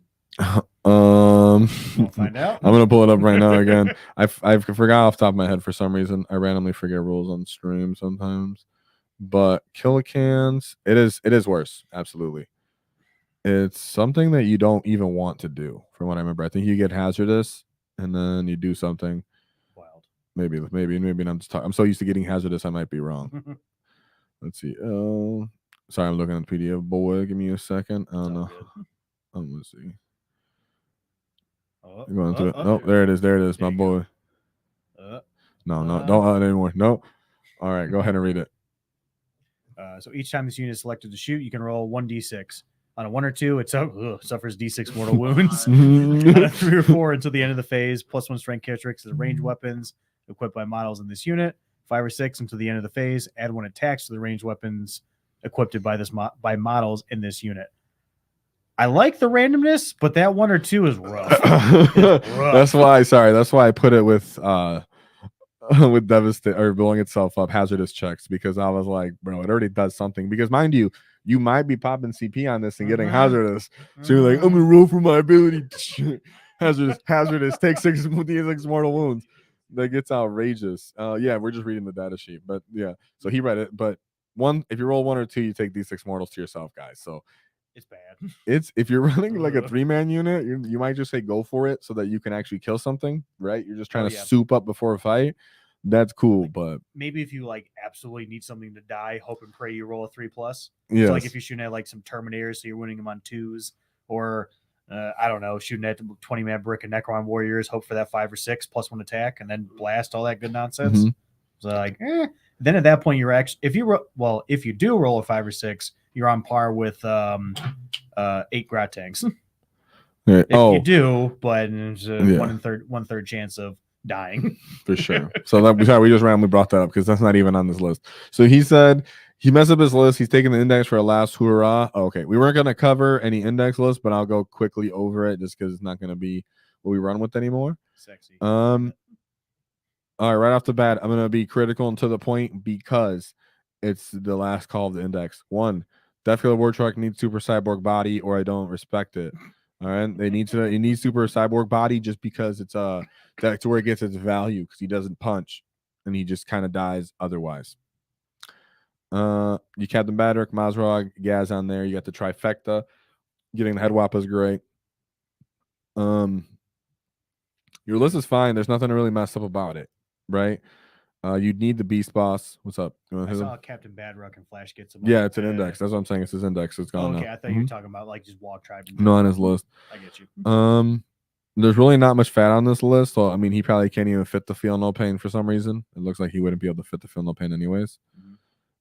We'll find out. I'm gonna pull it up right now again. I forgot off the top of my head for some reason. I randomly forget rules on stream sometimes. But killer cans, it is worse. Absolutely. It's something that you don't even want to do, from what I remember. I think you get hazardous and then you do something. Wild. Maybe I'm just talking. I'm so used to getting hazardous, I might be wrong. Let's see. Sorry, I'm looking at the PDF. Boy, give me a second. I don't know. Let's see. Going through it. Oh, there it is. There it is, my boy. No, don't anymore. No. All right, go ahead and read it. So each time this unit is selected to shoot, you can roll 1d6. On a 1 or 2, it suffers d6 mortal wounds. On a 3 or 4 until the end of the phase, +1 strength characteristics as ranged weapons equipped by models in this unit. 5 or 6 until the end of the phase, add 1 attacks to the ranged weapons equipped by by models in this unit. I like the randomness, but that 1 or 2 is rough. That's why I put it with with devastate or blowing itself up hazardous checks, because I was like, bro, it already does something. Because mind you might be popping CP on this and getting hazardous. So you're like, I'm gonna roll for my ability. hazardous, take 6 mortal wounds. That gets outrageous. Yeah, we're just reading the data sheet, but yeah. So he read it, but if you roll 1 or 2, you take these 6 mortals to yourself, guys. So it's bad. It's if you're running like a 3-man unit, you might just say go for it so that you can actually kill something, right? You're just trying to soup up before a fight. That's cool, but maybe if you like absolutely need something to die, hope and pray you roll a 3+. Yeah, so like if you're shooting at like some Terminators, so you're winning them on 2s, or I don't know, shooting at 20-man brick and Necron warriors, hope for that 5 or 6 +1 attack, and then blast all that good nonsense. So like, then at that point you're actually if you do roll a 5 or 6, you're on par with 8 Grot tanks. If you do, but there's a 1/3 chance of dying for sure. So we just randomly brought that up because that's not even on this list. So he said he messed up his list. He's taking the index for a last hurrah. Okay, we weren't going to cover any index list, but I'll go quickly over it just because it's not going to be what we run with anymore. Sexy. All right, right off the bat, I'm going to be critical and to the point because it's the last call of the index. 1, Death Killer War Truck needs super cyborg body, or I don't respect it. All right, it needs super cyborg body just because it's that's where it gets its value, because he doesn't punch and he just kind of dies otherwise. You Captain Badrick, Mazrog, Gaz on there. You got the trifecta. Getting the head whop is great. Your list is fine. There's nothing really messed up about it, right? You'd need the Beast Boss. What's up? I saw Captain Badrock and Flash get some. Yeah, it's an index. That's what I'm saying. It's his index. It's gone. Okay, I thought you were talking about like just WAAAGH Tribe. No, on his list. I get you. There's really not much fat on this list. So I mean, he probably can't even fit the Feel No Pain for some reason. It looks like he wouldn't be able to fit the Feel No Pain anyways.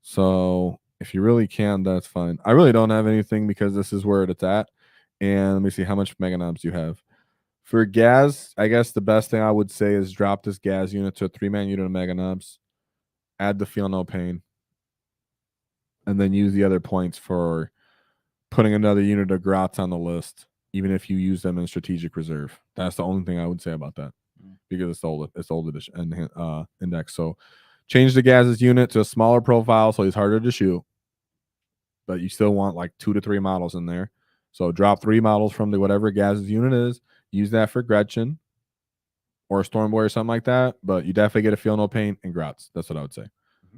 So if you really can, that's fine. I really don't have anything because this is where it's at. And let me see how much Mega Knobs you have. For Gaz, I guess the best thing I would say is drop this Gaz unit to a 3-man unit of Mega Knobs. Add the Feel No Pain. And then use the other points for putting another unit of Grots on the list, even if you use them in strategic reserve. That's the only thing I would say about that, because it's old edition index. So change the Gaz's unit to a smaller profile so he's harder to shoot. but you still want like 2 to 3 models in there. So drop 3 models from the whatever Gaz's unit is. Use that for Gretchen or a Stormboy or something like that. But you definitely get a Feel No Pain and Grotz. That's what I would say.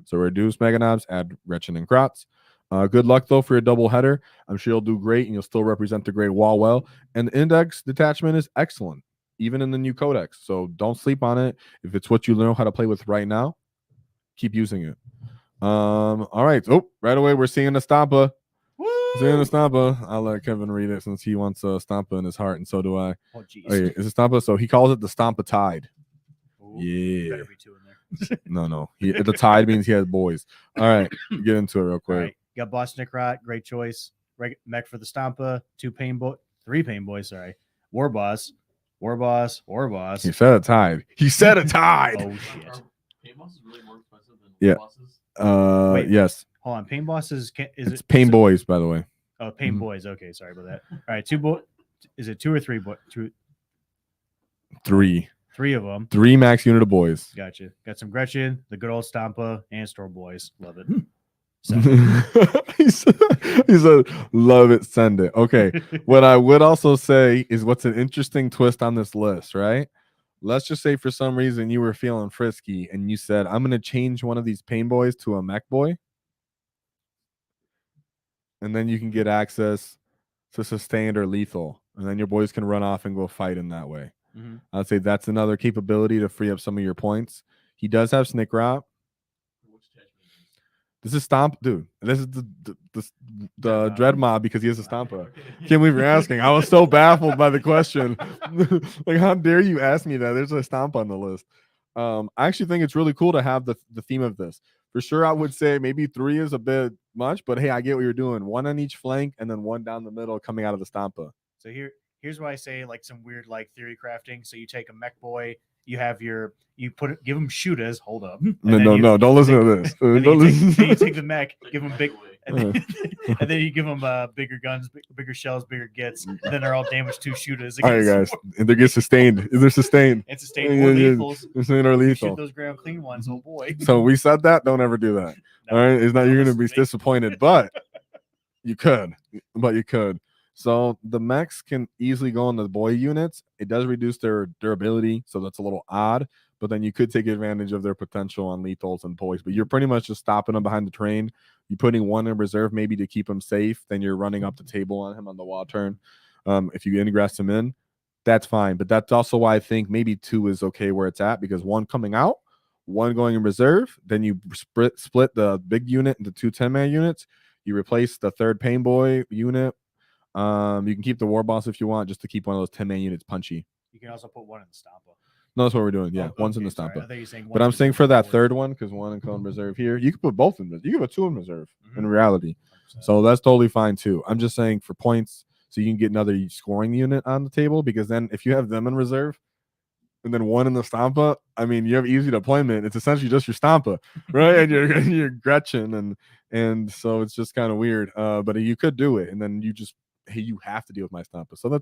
So reduce Mega Knobs, add Gretchen and Grotz. Good luck though for your double header. I'm sure you'll do great, and you'll still represent the Great WAAAGH well. And the index detachment is excellent, even in the new codex. So don't sleep on it. If it's what you know how to play with right now, keep using it. All right. Oh, right away we're seeing the Stompa. Seeing the Stompa. I'll let Kevin read it since he wants a Stompa in his heart, and so do I. Oh, jeez. Okay, is it Stompa? So he calls it the Stompa Tide. Ooh, Yeah. better be 2 in there. No. The Tide means he has boys. All right, get into it real quick. All right, got Boss Nickrot, great choice. Mech for the Stompa, 3 Pain Boys. Sorry, War Boss. He said a Tide. He said a Tide. Oh shit! Pain Boss is really more expensive than Yeah. bosses. Wait. Yes. Hold on, Pain Boss is It's Pain Boys, by the way. Oh, Pain Mhm. Boys. Okay, sorry about that. All right, 2 Is it 2 or 3 3 3 of them. 3 max unit of boys. Gotcha. Got some Gretchen, the good old Stompa, and Store Boys. Love it. he said, love it, send it. Okay. What I would also say is what's an interesting twist on this list, right? Let's just say for some reason you were feeling frisky and you said, I'm going to change one of these Pain Boys to a Mech Boy. And then you can get access to sustained or lethal. And then your boys can run off and go fight in that way. Mm-hmm. I'd say that's another capability to free up some of your points. He does have Snick Rot. This is Stomp, dude. This is the Dread Mob because he has a Stompa. Can't believe you're asking. I was so baffled by the question. Like, how dare you ask me that? There's a Stomp on the list. I actually think it's really cool to have the theme of this. For sure, I would say maybe 3 is a bit much, but hey, I get what you're doing. 1 on each flank and then 1 down the middle coming out of the Stompa. So here's why I say like some weird like theory crafting. So you take a Mech Boy, give him shooters. Hold up. No, don't listen to this. Then Don't listen. you take the Mech, give him big, and then you give them bigger guns, bigger shells, bigger gets. And then they're all damaged 2 shooters. All right, guys. And they get sustained. They're sustained. It's sustained or lethals. Sustained or You lethal. shoot those ground clean ones. Oh boy. So we said that. Don't ever do that. No, all right. It's not, don't you're going to listen be to me. disappointed, but you could. So the mechs can easily go on the boy units. It does reduce their durability. So that's a little odd. But then you could take advantage of their potential on lethals and boys. But you're pretty much just stopping them behind the train. You're putting 1 in reserve maybe to keep him safe. Then you're running up the table on him on the wall turn. If you ingress him in, that's fine. But that's also why I think maybe 2 is okay where it's at, because 1 coming out, 1 going in reserve. Then you split the big unit into 2 10-man units. You replace the 3rd Pain Boy unit. You can keep the War Boss if you want, just to keep one of those 10-man units punchy. You can also put 1 in the Stompa. No, that's what we're doing. Yeah, Oh, 1's in the sorry. I Stompa. thought you were saying But 1 I'm in saying reserve for that forward. 3rd one, because 1 in reserve here, you can put both in. You can put 2 in reserve in Mhm. reality. 100%. So that's totally fine too. I'm just saying for points, so you can get another scoring unit on the table, because then if you have them in reserve and then 1 in the Stompa, I mean, you have easy deployment. It's essentially just your Stompa, right? and your Gretchen, and so it's just kind of weird. But you could do it, and then you have to deal with my Stompa. So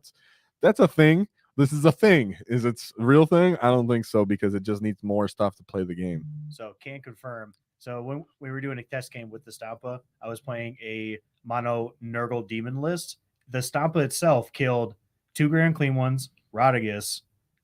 that's a thing. This is a thing. Is it a real thing? I don't think so, because it just needs more stuff to play the game. So can confirm. So when we were doing a test game with the Stompa, I was playing a mono Nurgle demon list. The Stompa itself killed 2 Grand Clean ones, Rodriguez,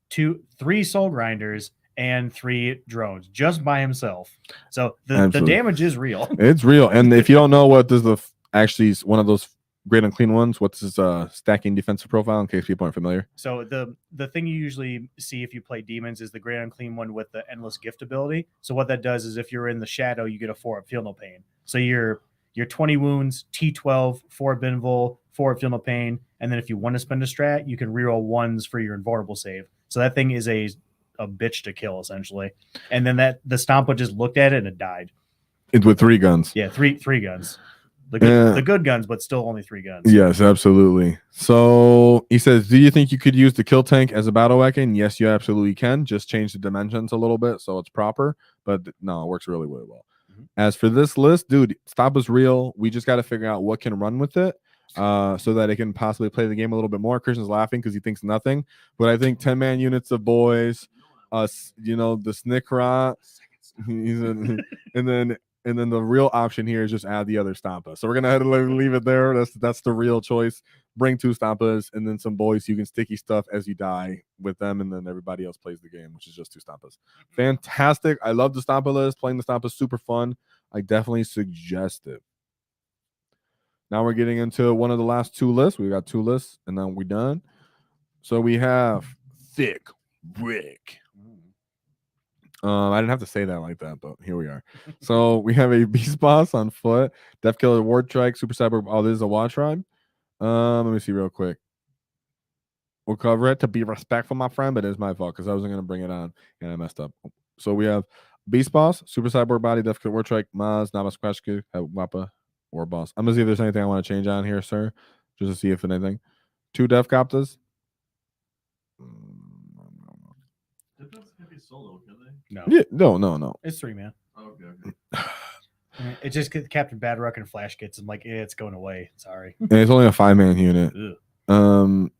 3 Soul Grinders, and 3 drones just by himself. So the Absolutely. damage is real. It's real. And if you don't know what does actually one of those great and clean ones, what's his stacking defensive profile, in case people aren't familiar? So the thing you usually see if you play demons is the great unclean one with the endless gift ability. So what that does is if you're in the shadow, you get a 4 up feel no pain. So you're 20 wounds, T12, 4 Binvol, 4 feel no pain, and then if you want to spend a strat, you can reroll 1s for your invulnerable save. So that thing is a bitch to kill essentially. And then the Stompa just looked at it and it died. It's with 3 guns. Yeah, three guns. The good guns, but still only 3 guns. Yes, absolutely. So he says, do you think you could use the kill tank as a battle weapon? Yes, you absolutely can. Just change the dimensions a little bit so it's proper. But no, it works really, really well. Mhm. As for this list, dude, Stop is real. We just got to figure out what can run with it, so that it can possibly play the game a little bit more. Christian's laughing because he thinks nothing. But I think 10-man units of boys, the Snickrot, and then And then the real option here is just add the other Stompa. So we're gonna have to leave it there. That's the real choice. Bring 2 Stompas and then some boys. You can sticky stuff as you die with them, and then everybody else plays the game, which is just 2 Stompas. Fantastic. I love the Stompa list. Playing the Stompa is super fun. I definitely suggest it. Now we're getting into one of the last 2 lists. We got 2 lists, and then we're done. So we have Thick Brick. I didn't have to say that like that, but here we are. So we have a Beast Boss on foot, Death Killer, Ward Strike, Super Cyber. Oh, this is a Watch Ride. Let me see real quick. We'll cover it to be respectful, my friend, but it's my fault because I wasn't going to bring it on and I messed up. So we have Beast Boss, Super Cyborg Body, Death Killer, Ward Strike, Maz, Nama Squash, Wappa, War Boss. I'm going to see if there's anything I want to change on here, sir, just to see if anything. 2 Death Copters. Can be solo, can they? No. Yeah, no. It's 3 man. Oh, okay. It just Captain Badrock and Flash gets. I'm like, it's going away. Sorry. And it's only a 5-man unit. Ugh.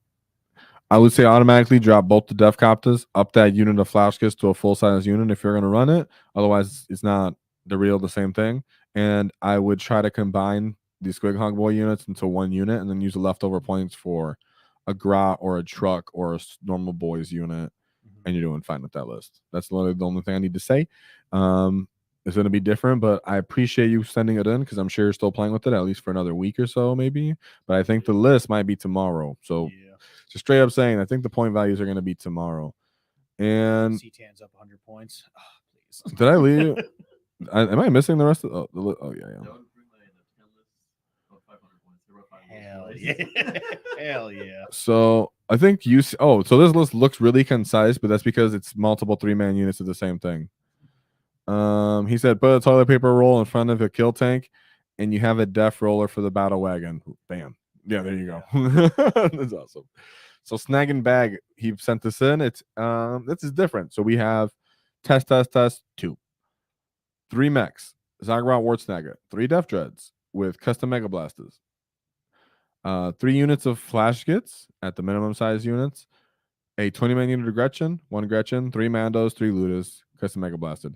I would say automatically drop both the Death Copters, up that unit of Flash kits to a full-size unit if you're going to run it. Otherwise, it's not the same thing. And I would try to combine these Squig Hog Boy units into 1 unit and then use the leftover points for a Grot or a Truck or a normal boys unit. And you're doing fine with that list. That's literally the only thing I need to say. It's going to be different, but I appreciate you sending it in because I'm sure you're still playing with it at least for another week or so, maybe. But I think the list might be tomorrow. So just straight up saying, I think the point values are going to be tomorrow. And C-Tan's up 100 points. Oh, please. did I leave? Am I missing the rest of? Oh yeah. That would bring my 10 list about 500 points. They're about 500 Hell points. yeah. Hell yeah. So I think you. So this list looks really concise, but that's because it's multiple 3-man units of the same thing. He said put a toilet paper roll in front of a kill tank, and you have a death roller for the battle wagon. Bam. Yeah, there you go. That's awesome. So snag and bag. He sent this in. It's this is different. So we have test 2, 3 mechs, Zagrot Wartsnagger, 3 Death Dreads with custom Mega Blasters. 3 units of Flash Kits at the minimum size units, a 20-man unit of Gretchen, 1 Gretchen, 3 Mandos, 3 Ludas, custom Mega Blasted.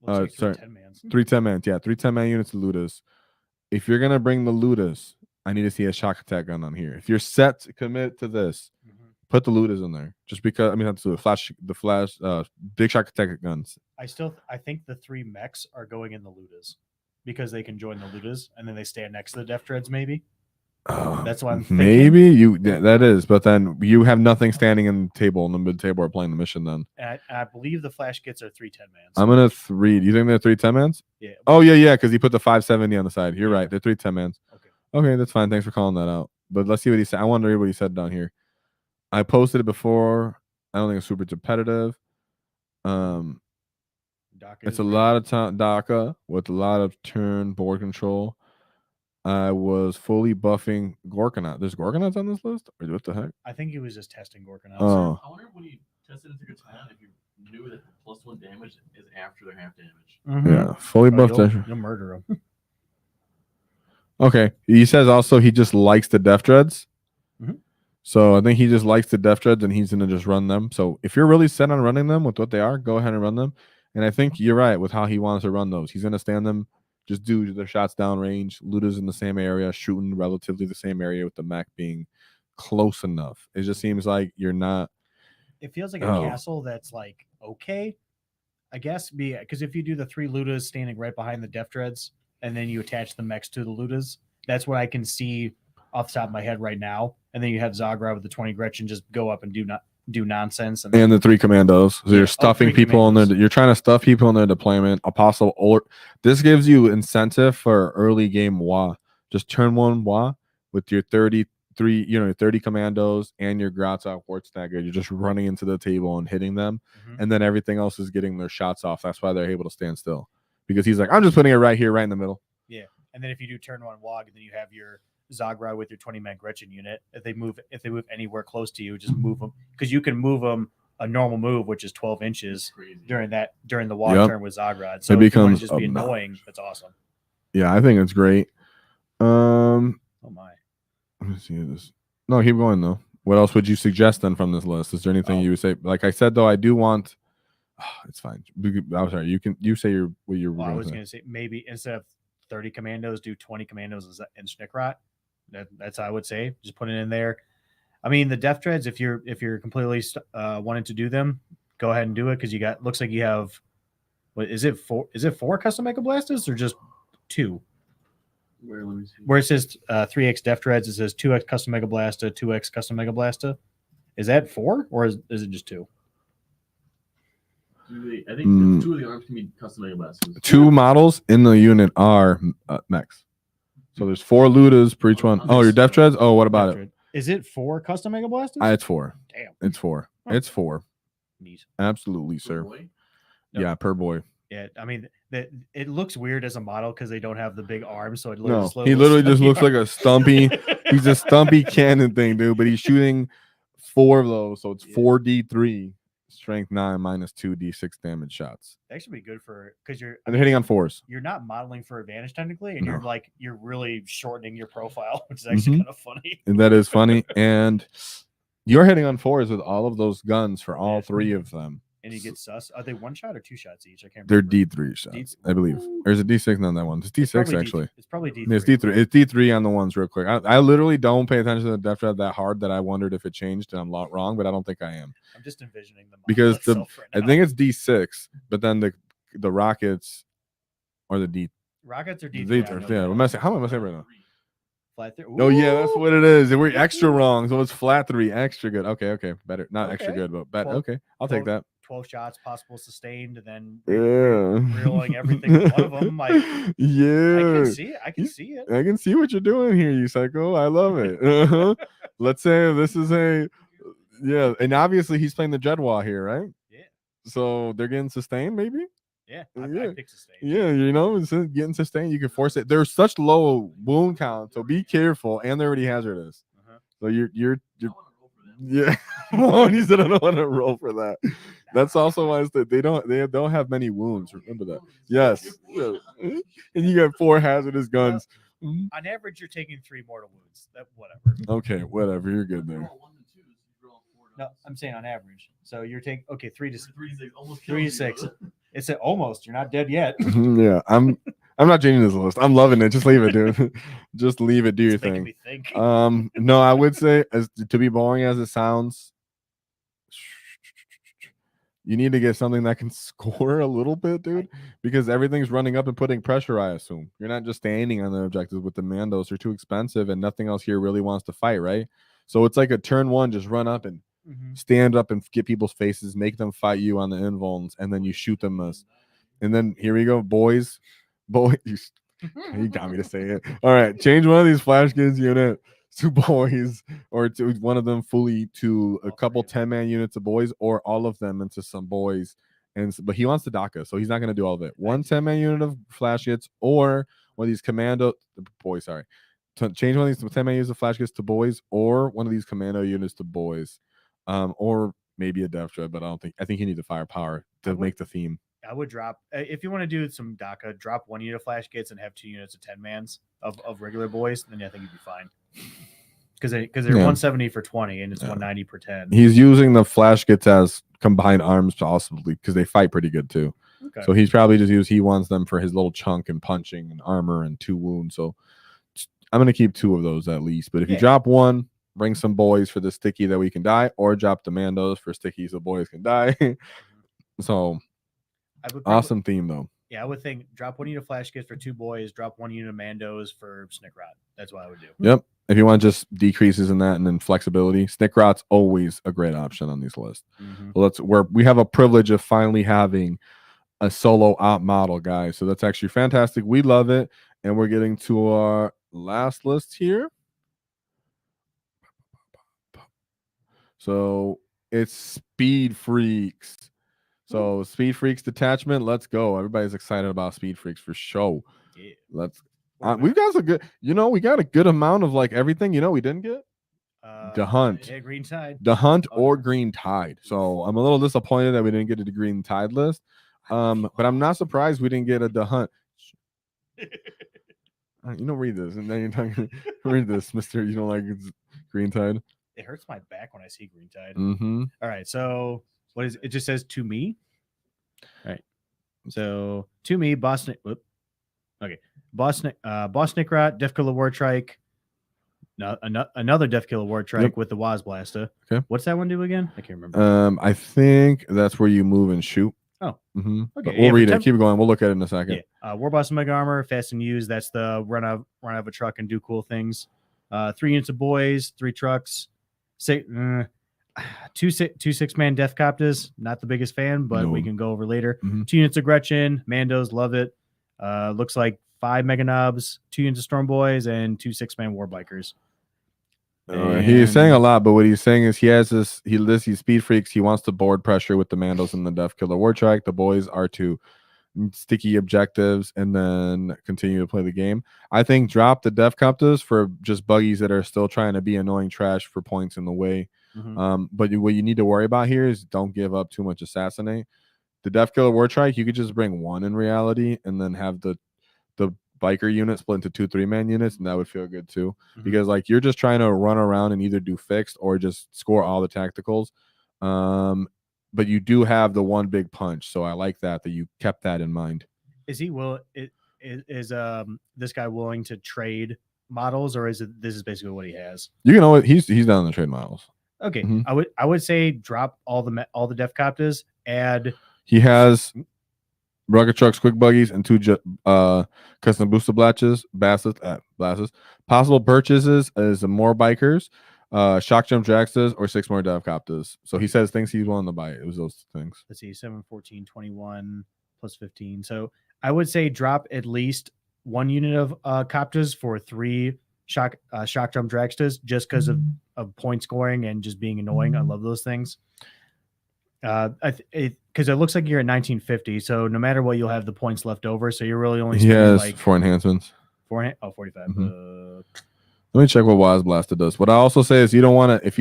Looks like 3 sorry. 10-mans. 3 10-mans, yeah, 3 10-man units of Ludas. If you're gonna bring the Ludas, I need to see a shock attack gun on here. If you're set to commit to this, put the Ludas in there. Just because that's the flash, big shock attack guns. I think the 3 mechs are going in the Ludas because they can join the Ludas and then they stand next to the Death Dreads, maybe. That's what I'm thinking. Maybe that is, but then you have nothing standing in the mid table or playing the mission then. And I believe the Flash Kits are 3 10-mans. I'm gonna 3. Do you think they're 3 10-mans? Yeah. Oh yeah, because he put the 570 on the side. You're right. They're 3 10-mans. Okay, that's fine. Thanks for calling that out. But let's see what he said. I want to read what he said down here. I posted it before. I don't think it's super competitive. It's a lot of time DACA with a lot of turn board control. I was fully buffing Gorkanaut. There's Gorkanauts on this list? Or what the heck? I think he was just testing Gorkanauts. Oh. I wonder when he tested into Katana if you knew that the +1 damage is after their half damage. Yeah, fully buffed. You'll murder him. Okay. He says also he just likes the Death Dreads. So I think he just likes the Death Dreads and he's going to just run them. So if you're really set on running them with what they are, go ahead and run them. And I think you're right with how he wants to run those. He's going to stand them, just do their shots down range. Luda's in the same area, shooting relatively the same area with the mech being close enough. It just seems like you're not. It feels like a castle that's like, okay, I guess, because if you do the 3 Ludas standing right behind the Death Dreads and then you attach the mechs to the Ludas, that's what I can see off the top of my head right now. And then you have Zagra with the 20 Gretchen just go up and do nonsense. And the 3 commandos. So you're stuffing people in there. You're trying to stuff people in their deployment. Apostle or this gives you incentive for early game WAAAGH. Just turn 1 WAAAGH with your 33, 30 commandos and your Grotza Wartsnagger. You're just running into the table and hitting them. And then everything else is getting their shots off. That's why they're able to stand still. Because he's like, I'm just putting it right here, right in the middle. Yeah. And then if you do turn 1 WAAAGH, then you have your Zagra with your 20-man Gretchen unit. If they move anywhere close to you, just move them, because you can move them a normal move, which is 12 inches during the WAAAGH turn with Zagra. So it becomes just be annoying. That's awesome. Yeah, I think it's great. Oh my. Let me see this. No, keep going though. What else would you suggest then from this list? Is there anything you would say? Like I said though, I do want It's fine. I'm sorry. You say what you're. Well, I was say. going to say maybe instead of 30 commandos, do 20 commandos and Snickrot. That's how I would say. Just put it in there. I mean, the Death Dreads, if you're completely wanting to do them, go ahead and do it because you got looks like you have. What is it? Four custom Mega Blasters or just 2? Where, let me see. Where it says 3x Death Dreads, it says 2x custom Mega Blaster, 2x custom Mega Blaster. Is that 4 or is it just 2? I think 2 of the arms can be custom Mega Blasters. 2 models in the unit are mechs. So there's 4 Ludas per each one. Oh, your Death Dreads? Oh, what about it? Is it 4 custom Mega Blasters? It's 4. Damn. It's 4. Oh. It's 4. Neat. Absolutely, Per sir. boy? Yep. Yeah, per boy. Yeah, I mean, it looks weird as a model because they don't have the big arms, so it No, looks he literally just looks like a a stumpy. He's a stumpy cannon thing, dude. But he's shooting 4 of those, so it's 4d3, strength 9 minus 2 d6 damage shots. That should be good for because And they're hitting on 4s. you're not modeling for advantage technically, and No. you're really shortening your profile, which is actually kind of funny. And that is funny. And you're hitting on 4s with all of those guns for all 3 of them. And you get sus. Are they 1 shot or 2 shots each? I can't They're remember. D3 shots, I believe. There's a D6 on that one. It's D6 Probably actually. It's probably D3. It's D3. It's D3 on the ones real quick. I literally don't pay attention to the Death Dread that hard that I wondered if it changed and I'm wrong, but I don't think I am. I'm just envisioning the model Because itself right I now. think it's D6, but then the rockets are the D. Rockets are D3. D3. I know Yeah, that. what am I saying? How am I saying right now? Flat 3. Oh yeah, that's Ooh, what it is. We're extra wrong, so it's flat 3, extra good. Okay, better. Not extra Okay. good, but better. 12 Okay, I'll take that. 12 shots, possible sustained, and then Yeah, reeling everything with one of them. Like, I yeah, can see it. I can You- see it. I can see what you're doing here, you psycho. I love it. Uh-huh. Let's say this is and obviously he's playing the Jedwah here, right? Yeah. So they're getting sustained, maybe. Yeah. Yeah. I picked sustained. Yeah, it's getting sustained. You can force it. There's such low wound count, so be careful. And they're already hazardous. Uh-huh. So you're I wanna roll for them. yeah. Well, he said I don't want to roll for that. That's also why they don't have many wounds. Remember that. Yes. Yeah. And you got 4 hazardous guns. Mhm. On average, you're taking 3 mortal wounds. That whatever. Okay, whatever. You're good there. Roll 1 and 2, so you roll 4 No, dice. I'm saying on average. So you're taking 3 to 3 to 6, almost 3 to kills you, 6. though. It's almost. You're not dead yet. Yeah, I'm not changing this list. I'm loving it. Just leave it, dude. Just leave it. Do your It's making thing. me think. No, I would say, as to be boring as it sounds, you need to get something that can score a little bit, dude, because everything's running up and putting pressure. I assume you're not just standing on the objectives with the Mandos. They're too expensive, and nothing else here really wants to fight, right? So it's like a turn 1, just run up and stand up and get people's faces, make them fight you on the invulns, and then you shoot them. And then here we go, boys. You got me to say it. All right, change one of these flash kids unit to boys, or to one of them fully to a couple 10-man units of boys, or all of them into some boys. But he wants the DACA, so he's not going to do all of it. One 10-man unit of flash kits, or one of these change one of these 10-man units of flash kits to boys, or one of these commando units to boys, or maybe a Death Dread. But I think you need the firepower to make the theme. I would drop if you want to do some DACA, drop 1 unit of flash kits and have 2 units of 10-mans of regular boys, then I think you'd be fine. Because they're 170 for 20 and it's 190 per 10. He's using the flash kits as combined arms possibly because they fight pretty good too. Okay. So he's probably he wants them for his little chunk and punching and armor and 2 wounds. So I'm gonna keep 2 of those at least. But if you drop 1, bring some boys for the sticky that we can die, or drop the Mandos for sticky so boys can die. So awesome theme though. Yeah, I would think drop 1 unit of flash kits for 2 boys, drop 1 unit of Mandos for Snickrot. That's what I would do. Yep. If you want just decreases in that and then flexibility, Snickrot's always a great option on these lists. Well, we have a privilege of finally having a solo op model, guys. So that's actually fantastic. We love it. And we're getting to our last list here. So it's Speed Freaks. So Speed Freaks detachment, let's go. Everybody's excited about Speed Freaks for show. Yeah. We've got a good, we got a good amount of like everything. We didn't get the Hunt. Yeah, Green Tide. The Hunt Oh, or yeah. Green Tide. So I'm a little disappointed that we didn't get the Green Tide list. But I'm not surprised we didn't get the Hunt. Read this, and then you're talking. Read this, Mister. You don't like Green Tide? It hurts my back when I see Green Tide. Mm-hmm. All right, so what is it? It just says to me. So to me, Boston. Boston Nickrot, Def Killer Wartrike. Another Def Killer Wartrike Yep. with the WAAAGH Blaster. Okay. What's that one do again? I can't remember. I think that's where you move and shoot. Oh. Mm-hmm. Okay, We'll yeah, read for it. Keep going. We'll look at it in a second. Yeah. Warboss Mega Armor, Fast and Use. That's the run out of a truck and do cool things. 3 units of boys, 3 trucks, 2 6-man Death Copters. Not the biggest fan, but we can go over later. Mhm. 2 units of Gretchen, Mandos, love it. Looks like 5 Mega Knobs, 2 units of Storm Boys, and 2 6-man War Bikers. He's saying a lot, but what he's saying is he lists these speed freaks. He wants to board pressure with the Mandos and the Def Killer Wartrike. The boys are to sticky objectives and then continue to play the game. I think drop the Def Copters for just buggies that are still trying to be annoying trash for points in the way. Mhm. But what you need to worry about here is don't give up too much assassinate. The Def Killer Wartrike, you could just bring 1 in reality and then have the biker unit split into 2 3-man units, and that would feel good too. Mhm. Because like you're just trying to run around and either do fixed or just score all the tacticals. But you do have the one big punch, so I like that you kept that in mind. Is he is this guy willing to trade models, or this is basically what he has? You can always he's down the trade models. Okay, Mhm. I would say drop all the Def Copters, add. He has rocket trucks, quick buggies, and 2 custom booster blasts. Possible purchases is more bikers, shock jump dragsters, or 6 more Dev Copters. So he says things he's willing to buy. It was those things. Let's see, 7, 14, 21 plus 15. So I would say drop at least 1 unit of copters for 3 shock jump dragsters, just because of point scoring and just being annoying. I love those things. Because it looks like you're at 1950, so no matter what, you'll have the points left over. So you're really only spending like 4 enhancements. 45. Mhm. Let me check what WAAAGH Blaster does. What I also say is if you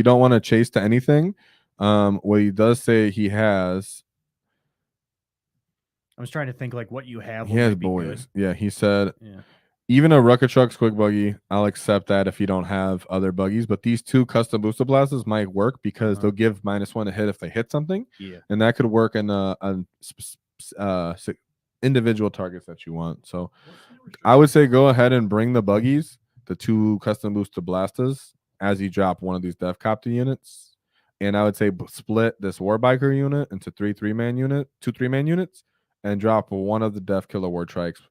don't want to chase to anything, what he does say he has. I was trying to think like what you have. He has might be boys. good. Yeah, he said. Yeah. Even a Rucker Trucks quick buggy, I'll accept that if you don't have other buggies. But these 2 custom booster blasters might work because they'll give -1 to hit if they hit something. Yeah. And that could work in individual targets that you want. So I would say go ahead and bring the buggies, the 2 custom booster blasters, as you drop one of these Def Copter units. And I would say split this War Biker unit into 2 3-man units, and drop one of the Def Killer Wartrikes.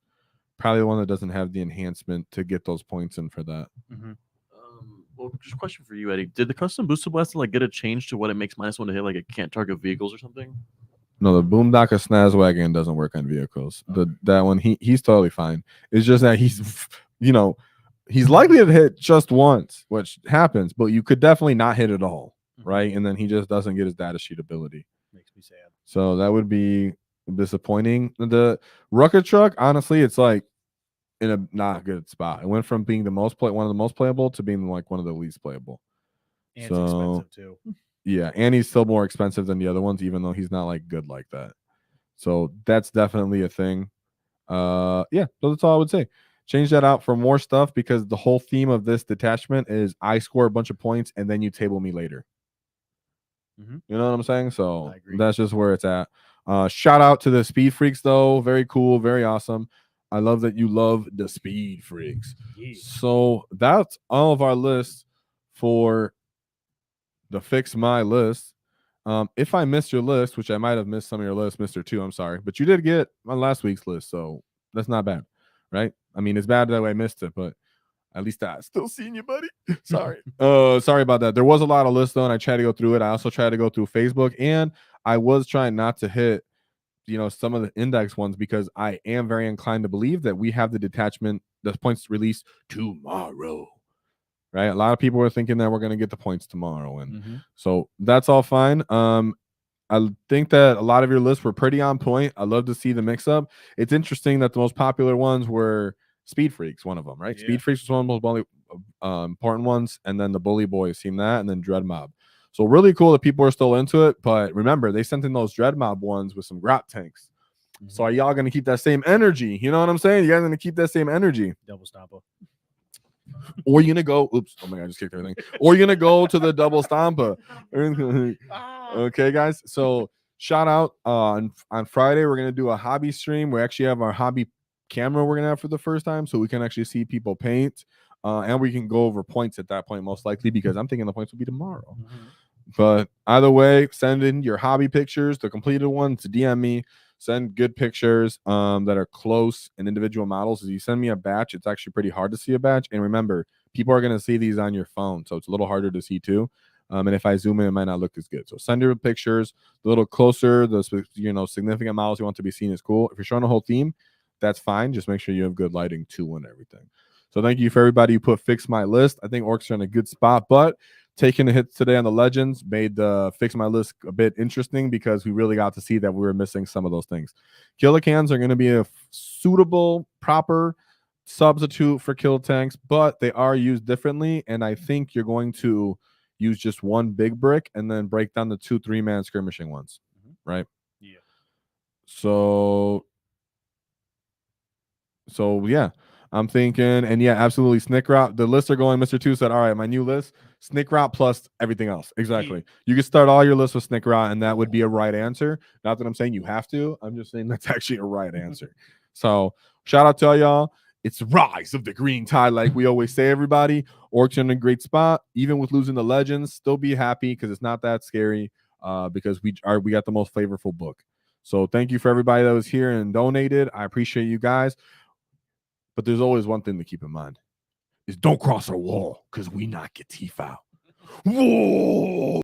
Probably the one that doesn't have the enhancement to get those points in for that. Mm-hmm. Well, just a question for you, Eddie. Did the custom booster blaster like get a change to what it makes -1 to hit? Like it can't target vehicles or something? No, the Boondocka Snazwagon doesn't work on vehicles. Okay. That one he's totally fine. It's just that he's he's likely to hit just once, which happens, but you could definitely not hit at all, right? And then he just doesn't get his data sheet ability. Makes me sad. So that would be disappointing. The Rucker Truck, honestly, it's like in a not good spot. It went from being one of the most playable to being like one of the least playable. And So, it's expensive too. Yeah, and he's still more expensive than the other ones, even though he's not like good like that. So that's definitely a thing. Yeah, so that's all I would say. Change that out for more stuff because the whole theme of this detachment is I score a bunch of points and then you table me later. Mhm. You know what I'm saying? So I agree. that's just where it's at. Shout out to the Speed Freaks though. Very cool, very awesome. I love that you love the Speed Freaks. Yeah. So that's all of our lists for the Fix My list. If I missed your list, which I might have missed some of your list, Mr. 2, I'm sorry. But you did get on last week's list, so that's not bad, right? I mean, it's bad that I missed it, but at least I still seen you, buddy. Sorry. Sorry about that. There was a lot of lists, though, and I tried to go through it. I also tried to go through Facebook, and I was trying not to hit, some of the index ones because I am very inclined to believe that we have the detachment, the points released tomorrow. Right, a lot of people are thinking that we're going to get the points tomorrow, and so that's all fine. I think that a lot of your lists were pretty on point. I love to see the mix-up. It's interesting that the most popular ones were Speed Freaks, one of them, right? Yeah. Speed Freaks was one of the most important ones, and then the Bully Boys team that, and then Dread Mob. So really cool that people are still into it. But remember, they sent in those Dread Mob ones with some grot tanks. So are y'all going to keep that same energy? You know what I'm saying? You guys going to keep that same energy? Double Stompa. Or you're gonna go, oops, oh my god, I just kicked everything. Or you're gonna go to the double Stompa. Okay, guys. So shout out on Friday. We're gonna do a hobby stream. We actually have our hobby camera we're gonna have for the first time, so we can actually see people paint, and we can go over points at that point most likely, because I'm thinking the points will be tomorrow. But either way, send in your hobby pictures, the completed ones, to DM me. Send good pictures that are close and individual models. If you send me a batch, it's actually pretty hard to see a batch. And remember, people are going to see these on your phone, so it's a little harder to see too. And if I zoom in, it might not look as good. So send your pictures a little closer. The significant models you want to be seen is cool. If you're showing a whole theme, that's fine. Just make sure you have good lighting too and everything. So thank you for everybody who put Fix My List. I think Orks are in a good spot, but taking the hits today on the Legends made the Fix My List a bit interesting, because we really got to see that we were missing some of those things. Killer cans are going to be a suitable, proper substitute for kill tanks, but they are used differently, and I think you're going to use just one big brick and then break down the 2 3-man skirmishing ones, right? Yeah. So yeah, I'm thinking, and yeah, absolutely. Snick Route. The lists are going. Mr. 2 said, all right, my new list, Snick Route plus everything else. Exactly. You can start all your lists with Snick Route, and that would be a right answer. Not that I'm saying you have to. I'm just saying that's actually a right answer. So shout out to all y'all. It's Rise of the Green Tide, like we always say, everybody. Orks in a great spot. Even with losing the Legends, still be happy, because it's not that scary, because we got the most flavorful book. So thank you for everybody that was here and donated. I appreciate you guys. But there's always one thing to keep in mind, is don't cross our wall, because we knock your teeth out. Whoa!